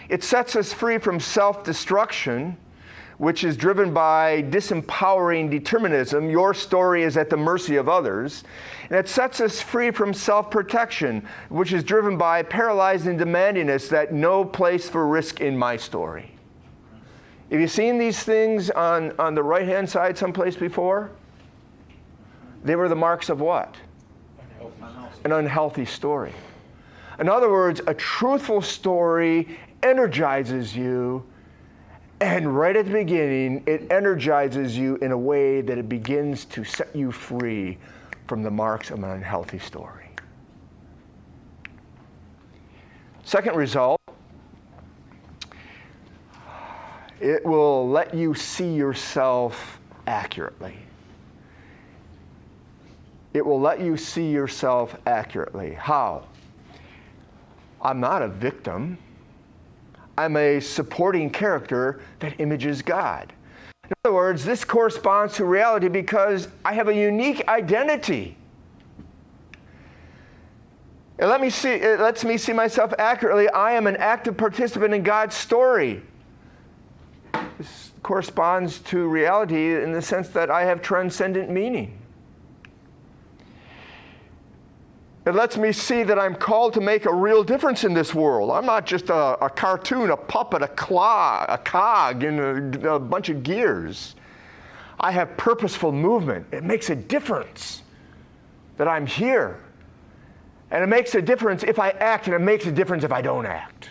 It sets us free from self-destruction, which is driven by disempowering determinism. Your story is at the mercy of others. And it sets us free from self-protection, which is driven by paralyzing demandingness, that no place for risk in my story. Have you seen these things on the right-hand side someplace before? They were the marks of what? An unhealthy story. In other words, a truthful story energizes you, and right at the beginning, it energizes you in a way that it begins to set you free from the marks of an unhealthy story. Second result, it will let you see yourself accurately. It will let you see yourself accurately. How? I'm not a victim. I'm a supporting character that images God. In other words, this corresponds to reality because I have a unique identity. It lets me see myself accurately. I am an active participant in God's story. This corresponds to reality in the sense that I have transcendent meaning. It lets me see that I'm called to make a real difference in this world. I'm not just a cartoon, a puppet, a cog in a bunch of gears. I have purposeful movement. It makes a difference that I'm here. And it makes a difference if I act, and it makes a difference if I don't act.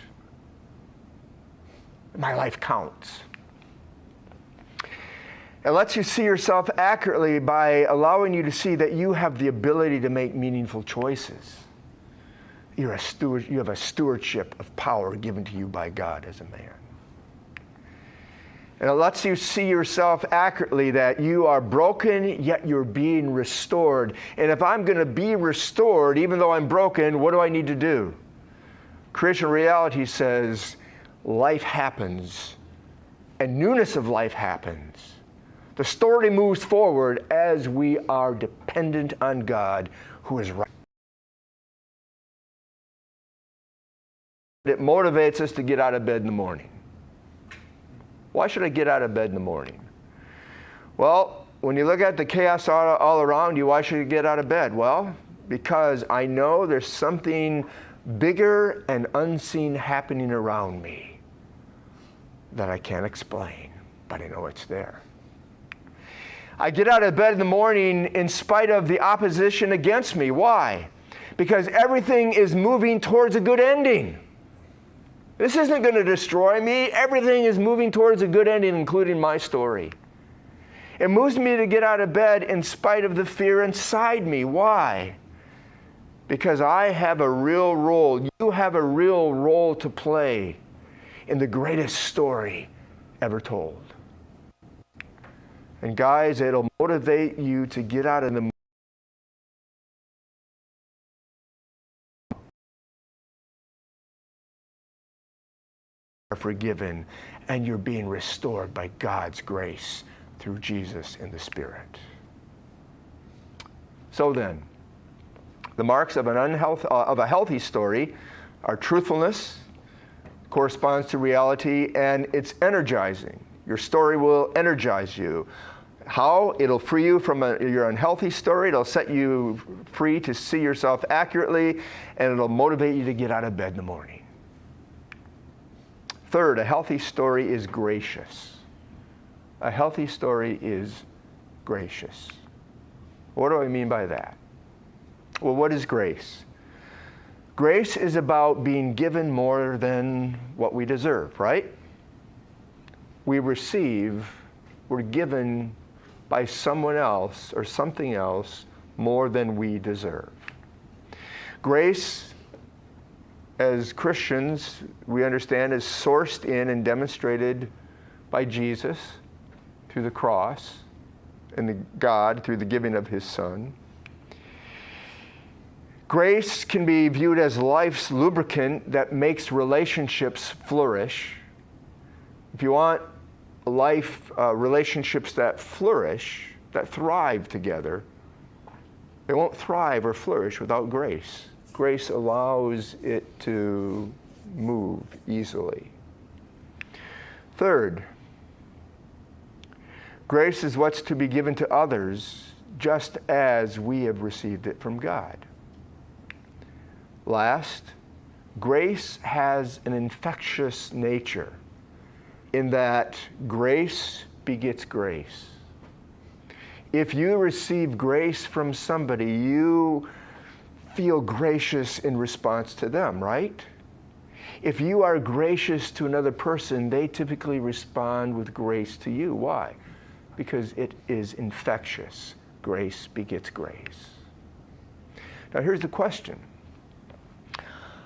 My life counts. It lets you see yourself accurately by allowing you to see that you have the ability to make meaningful choices. You're a steward, you have a stewardship of power given to you by God as a man. And it lets you see yourself accurately that you are broken, yet you're being restored. And if I'm going to be restored, even though I'm broken, what do I need to do? Christian reality says life happens, and newness of life happens. The story moves forward as we are dependent on God, who is right. It motivates us to get out of bed in the morning. Why should I get out of bed in the morning? Well, when you look at the chaos all around you, why should you get out of bed? Well, because I know there's something bigger and unseen happening around me that I can't explain, but I know it's there. I get out of bed in the morning in spite of the opposition against me. Why? Because everything is moving towards a good ending. This isn't going to destroy me. Everything is moving towards a good ending, including my story. It moves me to get out of bed in spite of the fear inside me. Why? Because I have a real role. You have a real role to play in the greatest story ever told. And guys, it'll motivate you to get out of the are forgiven, and you're being restored by God's grace through Jesus in the Spirit. So then, the marks of a healthy story are truthfulness, corresponds to reality, and it's energizing. Your story will energize you. How? It'll free you from your unhealthy story. It'll set you free to see yourself accurately, and it'll motivate you to get out of bed in the morning. Third, a healthy story is gracious. A healthy story is gracious. What do I mean by that? Well, what is grace? Grace is about being given more than what we deserve, right? We're given by someone else or something else more than we deserve. Grace, as Christians, we understand, is sourced in and demonstrated by Jesus through the cross and God through the giving of His Son. Grace can be viewed as life's lubricant that makes relationships flourish. If you want relationships that flourish, that thrive together, they won't thrive or flourish without grace. Grace allows it to move easily. Third, grace is what's to be given to others just as we have received it from God. Last, grace has an infectious nature in that grace begets grace. If you receive grace from somebody, you feel gracious in response to them, right? If you are gracious to another person, they typically respond with grace to you. Why? Because it is infectious. Grace begets grace. Now here's the question.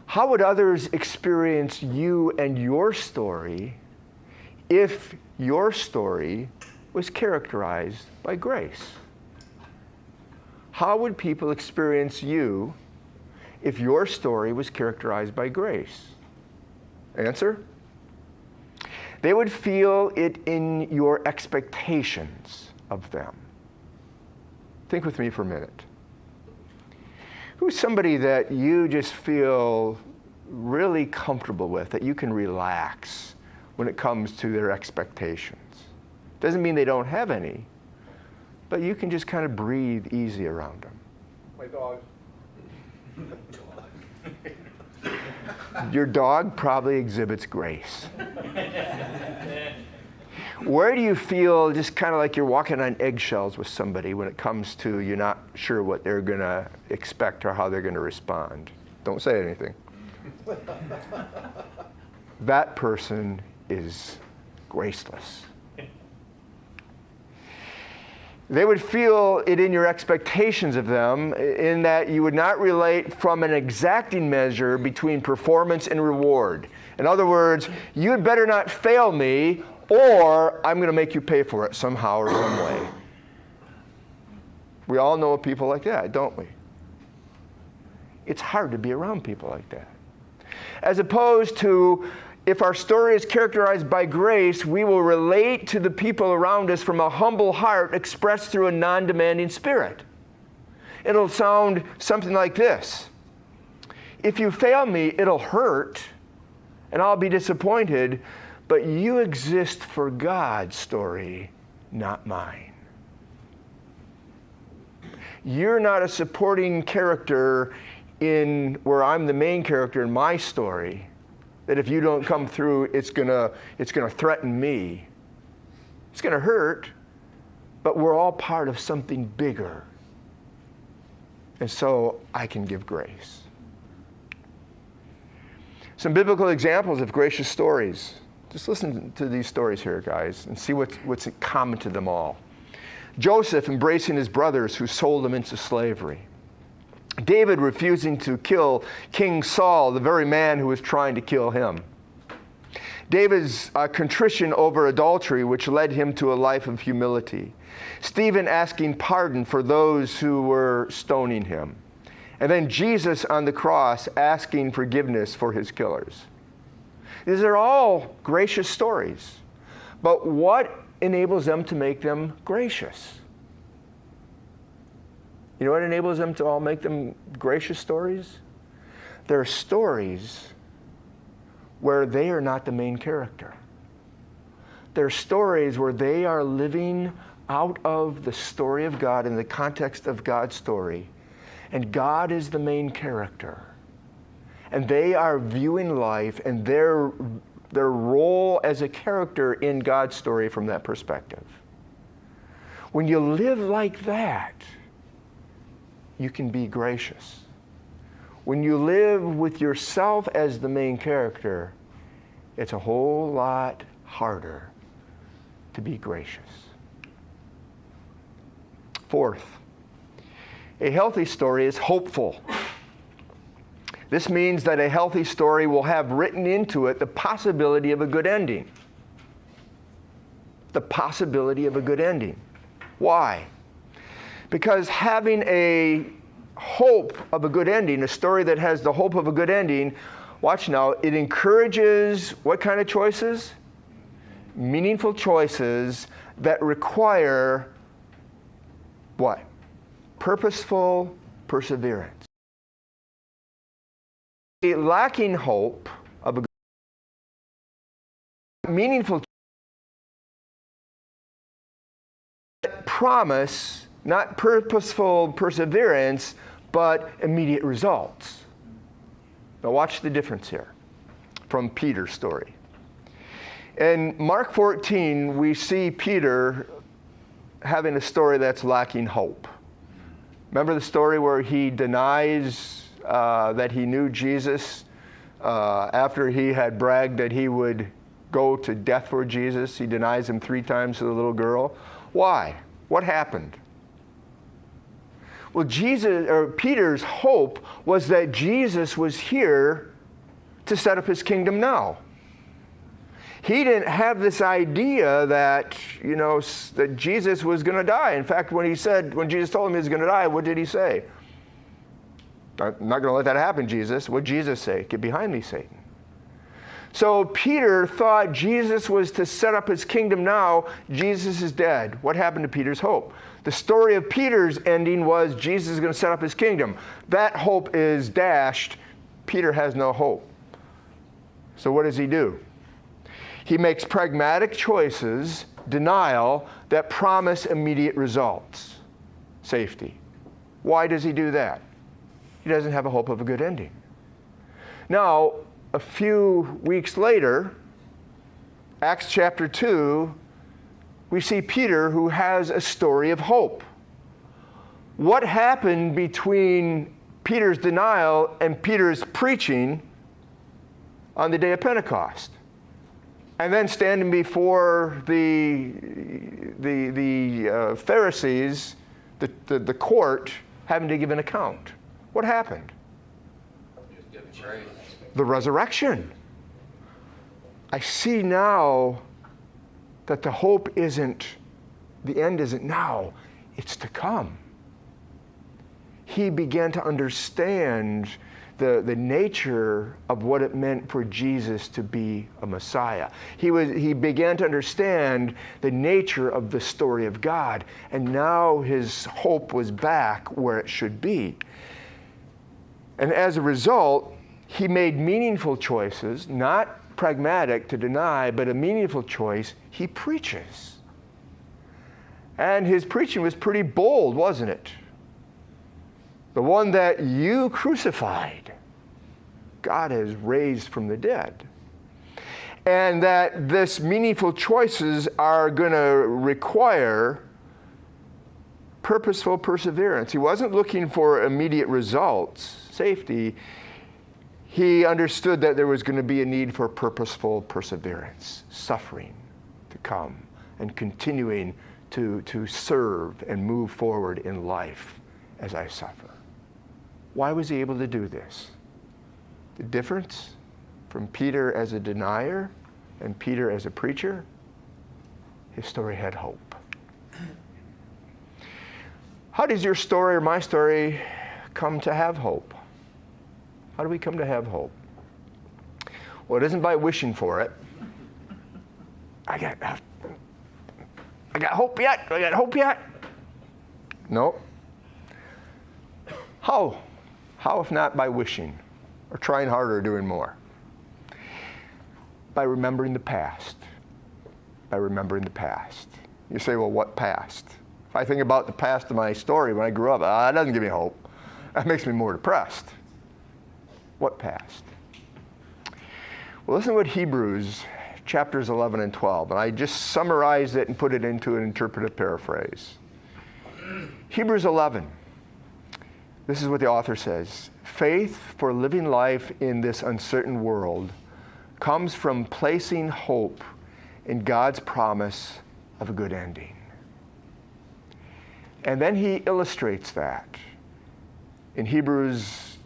How would others experience you and your story if your story was characterized by grace? How would people experience you if your story was characterized by grace? Answer? They would feel it in your expectations of them. Think with me for a minute. Who's somebody that you just feel really comfortable with, that you can relax when it comes to their expectations? Doesn't mean they don't have any, but you can just kind of breathe easy around them. My dog. Your dog probably exhibits grace. Where do you feel just kind of like you're walking on eggshells with somebody when it comes to you're not sure what they're going to expect or how they're going to respond? Don't say anything. That person is graceless. They would feel it in your expectations of them, in that you would not relate from an exacting measure between performance and reward. In other words, you had better not fail me, or I'm going to make you pay for it somehow or some way. We all know people like that, don't we? It's hard to be around people like that. As opposed to, if our story is characterized by grace, we will relate to the people around us from a humble heart expressed through a non-demanding spirit. It'll sound something like this. If you fail me, it'll hurt, and I'll be disappointed, but you exist for God's story, not mine. You're not a supporting character in where I'm the main character in my story, that if you don't come through, it's gonna threaten me. It's gonna hurt, but we're all part of something bigger. And so I can give grace. Some biblical examples of gracious stories. Just listen to these stories here, guys, and see what's common to them all. Joseph embracing his brothers who sold him into slavery. David refusing to kill King Saul, the very man who was trying to kill him. David's contrition over adultery, which led him to a life of humility. Stephen asking pardon for those who were stoning him. And then Jesus on the cross asking forgiveness for his killers. These are all gracious stories. But what enables them to make them gracious? You know what enables them to all make them gracious stories? They're stories where they are not the main character. They're stories where they are living out of the story of God in the context of God's story. And God is the main character. And they are viewing life and their role as a character in God's story from that perspective. When you live like that, you can be gracious. When you live with yourself as the main character, it's a whole lot harder to be gracious. Fourth, a healthy story is hopeful. This means that a healthy story will have written into it the possibility of a good ending. The possibility of a good ending. Why? Because having a hope of a good ending, a story that has the hope of a good ending, watch now, it encourages what kind of choices? Meaningful choices that require what? Purposeful perseverance. Lacking hope of a meaningful promise, not purposeful perseverance, but immediate results. Now watch the difference here from Peter's story. In Mark 14, we see Peter having a story that's lacking hope. Remember the story where he denies that he knew Jesus after he had bragged that he would go to death for Jesus? He denies him 3 times to the little girl. Why? What happened? Well, Peter's hope was that Jesus was here to set up his kingdom now. He didn't have this idea that, that Jesus was going to die. In fact, when Jesus told him he was going to die, what did he say? I'm not going to let that happen, Jesus. What did Jesus say? Get behind me, Satan. So Peter thought Jesus was to set up his kingdom now. Jesus is dead. What happened to Peter's hope? The story of Peter's ending was Jesus is going to set up his kingdom. That hope is dashed. Peter has no hope. So what does he do? He makes pragmatic choices, denial, that promise immediate results. Safety. Why does he do that? He doesn't have a hope of a good ending. Now, a few weeks later, Acts chapter 2, we see Peter who has a story of hope. What happened between Peter's denial and Peter's preaching on the day of Pentecost? And then standing before the Pharisees, the court, having to give an account. What happened? The resurrection. I see now that the hope isn't, the end isn't now, it's to come. He began to understand the nature of what it meant for Jesus to be a Messiah. He began to understand the nature of the story of God, and now his hope was back where it should be. And as a result, he made meaningful choices, not pragmatic to deny, but a meaningful choice. He preaches. And his preaching was pretty bold, wasn't it? The one that you crucified, God has raised from the dead. And that this meaningful choices are going to require purposeful perseverance. He wasn't looking for immediate results, safety. He understood that there was going to be a need for purposeful perseverance, suffering to come, and continuing to serve and move forward in life as I suffer. Why was he able to do this? The difference from Peter as a denier and Peter as a preacher, his story had hope. How does your story or my story come to have hope? How do we come to have hope? Well, it isn't by wishing for it. I got hope yet? I got hope yet? No. How? How if not by wishing or trying harder or doing more? By remembering the past. By remembering the past. You say, well, what past? If I think about the past of my story when I grew up, that doesn't give me hope. That makes me more depressed. What past? Well, listen to what Hebrews chapters 11 and 12, and I just summarized it and put it into an interpretive paraphrase. Hebrews 11. This is what the author says. Faith for living life in this uncertain world comes from placing hope in God's promise of a good ending. And then he illustrates that in Hebrews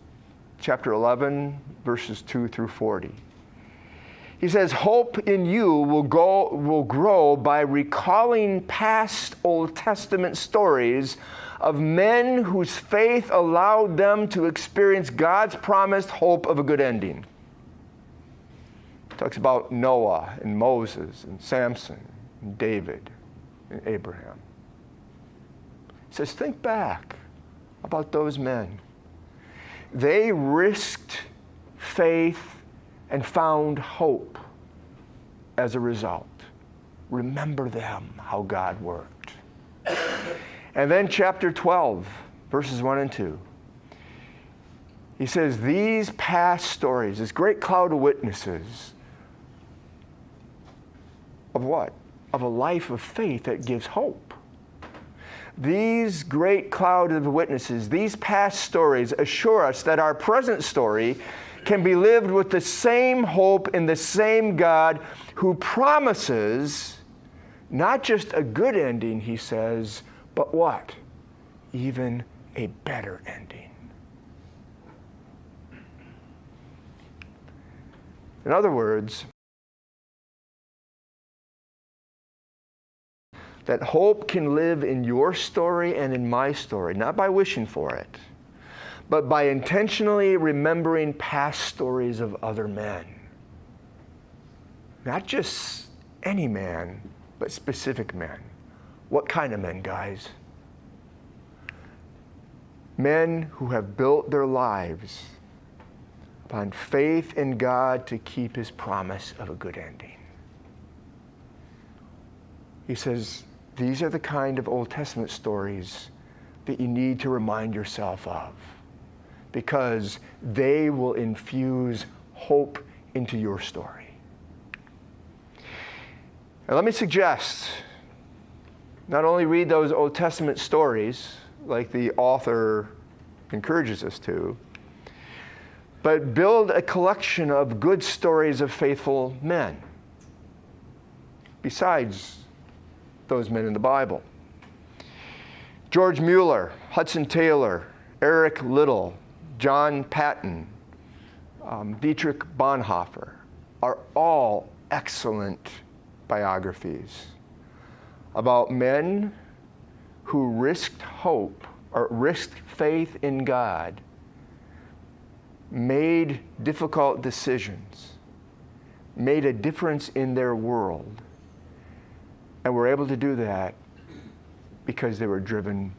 chapter 11, verses 2 through 40. He says, hope in you will grow by recalling past Old Testament stories of men whose faith allowed them to experience God's promised hope of a good ending. He talks about Noah and Moses and Samson and David and Abraham. He says, think back about those men. They risked faith and found hope as a result. Remember them, how God worked. And then chapter 12, verses 1 and 2. He says, these past stories, this great cloud of witnesses, of what? Of a life of faith that gives hope. These great cloud of witnesses, these past stories assure us that our present story can be lived with the same hope in the same God who promises not just a good ending, he says, but what? Even a better ending. In other words, that hope can live in your story and in my story, not by wishing for it, but by intentionally remembering past stories of other men. Not just any man, but specific men. What kind of men, guys? Men who have built their lives upon faith in God to keep his promise of a good ending. He says, these are the kind of Old Testament stories that you need to remind yourself of, because they will infuse hope into your story. And let me suggest, not only read those Old Testament stories, like the author encourages us to, but build a collection of good stories of faithful men, besides those men in the Bible. George Mueller, Hudson Taylor, Eric Liddell, John Patton, Dietrich Bonhoeffer are all excellent biographies about men who risked hope or risked faith in God, made difficult decisions, made a difference in their world, and were able to do that because they were driven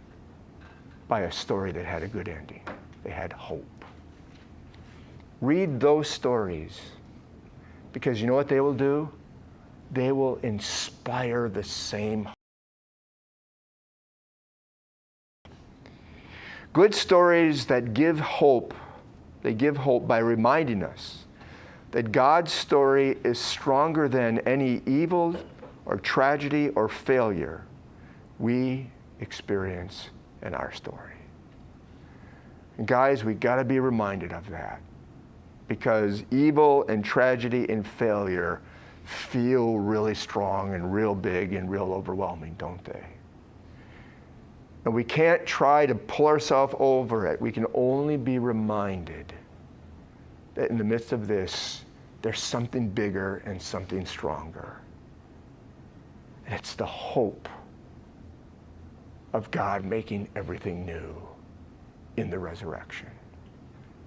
by a story that had a good ending. They had hope. Read those stories, because you know what they will do? They will inspire the same hope. Good stories that give hope, they give hope by reminding us that God's story is stronger than any evil or tragedy or failure we experience in our story. And guys, we got to be reminded of that, because evil and tragedy and failure feel really strong and real big and real overwhelming, don't they? And we can't try to pull ourselves over it. We can only be reminded that in the midst of this, there's something bigger and something stronger. And it's the hope of God making everything new in the resurrection.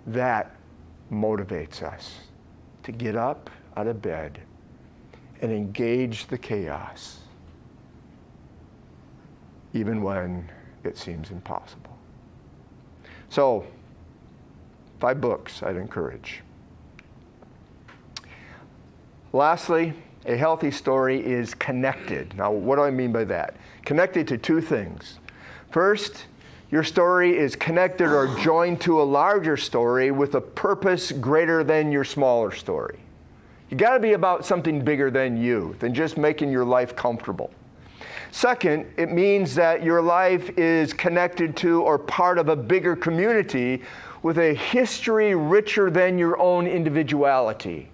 That motivates us to get up out of bed and engage the chaos, even when it seems impossible. So, 5 books I'd encourage. Lastly, a healthy story is connected. Now, what do I mean by that? Connected to 2 things. First, your story is connected or joined to a larger story with a purpose greater than your smaller story. You got to be about something bigger than you, than just making your life comfortable. Second, it means that your life is connected to or part of a bigger community with a history richer than your own individuality.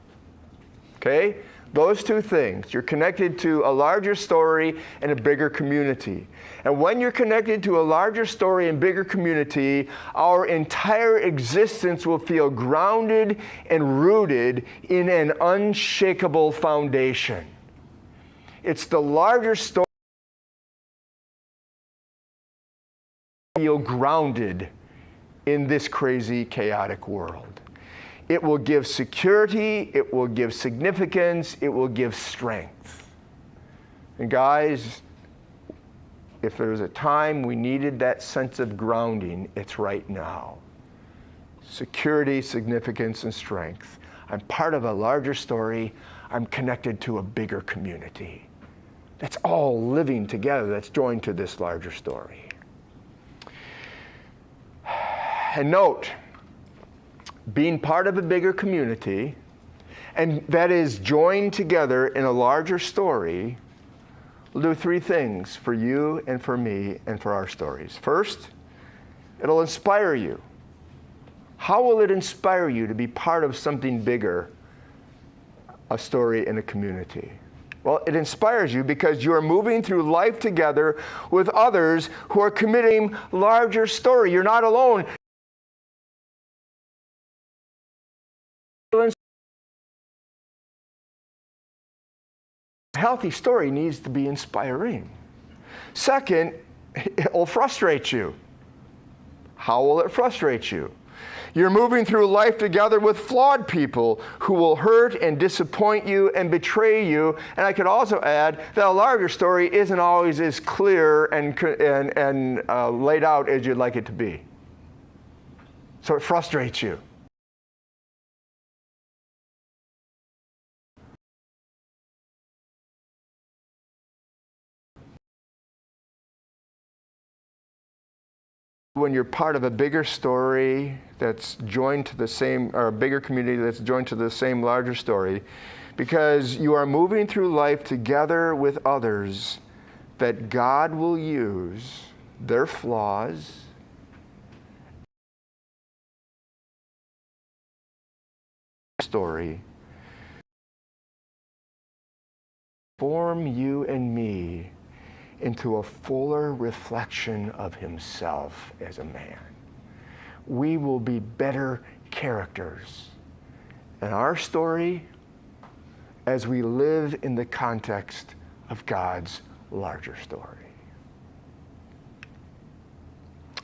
Okay? Those 2 things. You're connected to a larger story and a bigger community. And when you're connected to a larger story and bigger community, our entire existence will feel grounded and rooted in an unshakable foundation. It's the larger story that feel grounded in this crazy, chaotic world. It will give security, it will give significance, it will give strength. And guys, if there's a time we needed that sense of grounding, it's right now. Security, significance, and strength. I'm part of a larger story. I'm connected to a bigger community. That's all living together, that's joined to this larger story. And note, being part of a bigger community, and that is joined together in a larger story, will do 3 things for you and for me and for our stories. First, it'll inspire you. How will it inspire you to be part of something bigger, a story in a community? Well, it inspires you because you are moving through life together with others who are committing larger story. You're not alone. A healthy story needs to be inspiring. Second, it will frustrate you. How will it frustrate you? You're moving through life together with flawed people who will hurt and disappoint you and betray you. And I could also add that a larger story isn't always as clear and laid out as you'd like it to be. So it frustrates you. When you're part of a bigger story that's joined to the same, or a bigger community that's joined to the same larger story, because you are moving through life together with others that God will use their flaws story form you and me into a fuller reflection of himself as a man. We will be better characters in our story as we live in the context of God's larger story.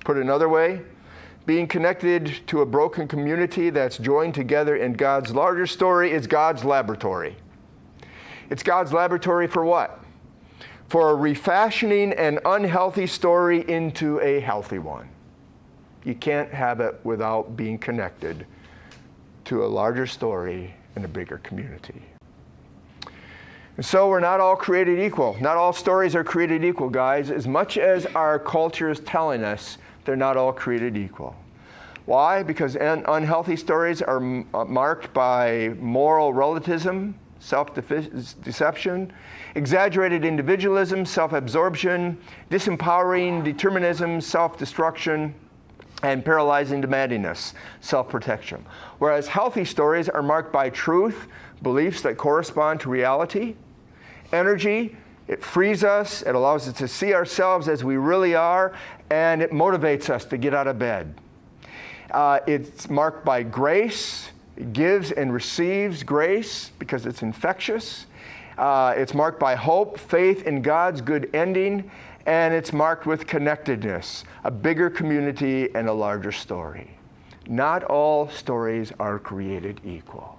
Put another way, being connected to a broken community that's joined together in God's larger story is God's laboratory. It's God's laboratory for what? For refashioning an unhealthy story into a healthy one. You can't have it without being connected to a larger story in a bigger community. And so we're not all created equal. Not all stories are created equal, guys. As much as our culture is telling us they're not all created equal. Why? Because unhealthy stories are marked by moral relativism, self-deception, exaggerated individualism, self-absorption, disempowering determinism, self-destruction, and paralyzing demandingness, self-protection. Whereas healthy stories are marked by truth, beliefs that correspond to reality, energy, it frees us, it allows us to see ourselves as we really are, and it motivates us to get out of bed. It's marked by grace. It gives and receives grace because it's infectious. It's marked by hope, faith in God's good ending, and it's marked with connectedness, a bigger community and a larger story. Not all stories are created equal.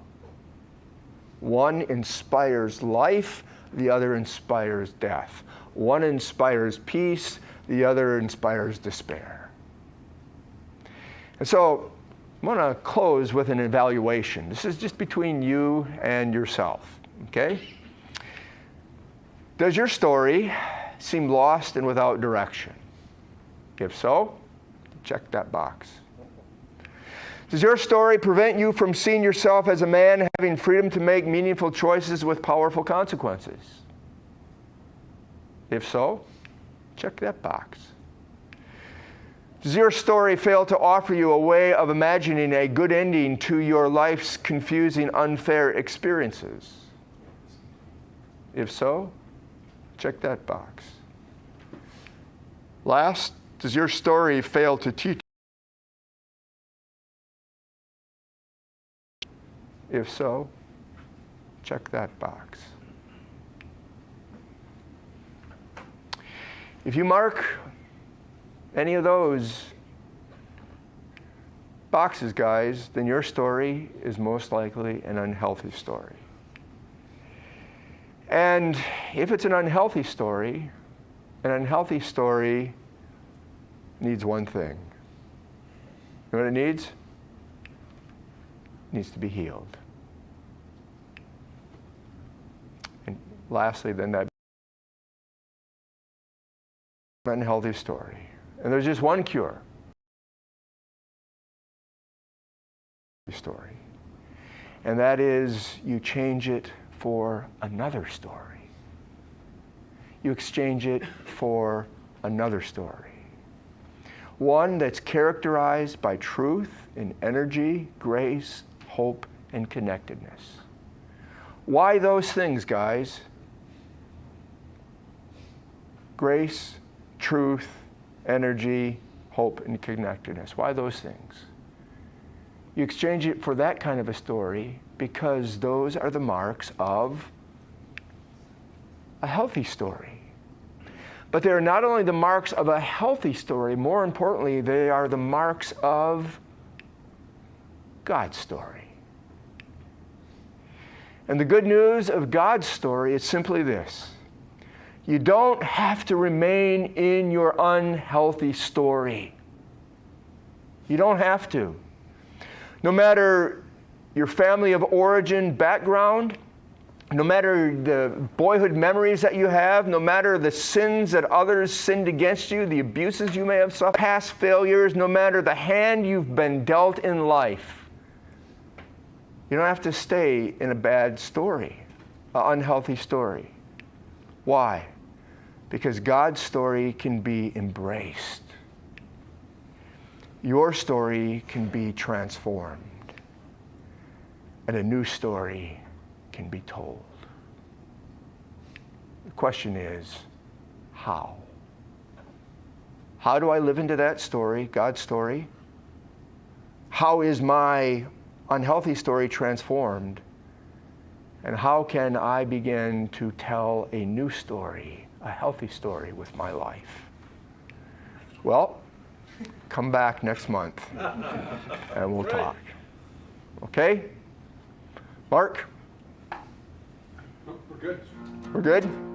One inspires life, the other inspires death. One inspires peace, the other inspires despair. And so, I want to close with an evaluation. This is just between you and yourself, okay? Does your story seem lost and without direction? If so, check that box. Does your story prevent you from seeing yourself as a man having freedom to make meaningful choices with powerful consequences? If so, check that box. Does your story fail to offer you a way of imagining a good ending to your life's confusing, unfair experiences? If so, check that box. Last, does your story fail to teach? If so, check that box. If you mark any of those boxes, guys, then your story is most likely an unhealthy story. And if it's an unhealthy story needs one thing. You know what it needs? It needs to be healed. And lastly, then that unhealthy story. And there's just one cure. Story. And that is you change it for another story. You exchange it for another story. One that's characterized by truth and energy, grace, hope, and connectedness. Why those things, guys? Grace, truth, energy, hope, and connectedness. Why those things? You exchange it for that kind of a story because those are the marks of a healthy story. But they are not only the marks of a healthy story, more importantly, they are the marks of God's story. And the good news of God's story is simply this. You don't have to remain in your unhealthy story. You don't have to. No matter your family of origin, background, no matter the boyhood memories that you have, no matter the sins that others sinned against you, the abuses you may have suffered, past failures, no matter the hand you've been dealt in life, you don't have to stay in a bad story, an unhealthy story. Why? Because God's story can be embraced. Your story can be transformed. And a new story can be told. The question is, how? How do I live into that story, God's story? How is my unhealthy story transformed? And how can I begin to tell a new story, a healthy story with my life? Well, come back next month and we'll talk. Okay? Mark? We're good. We're good?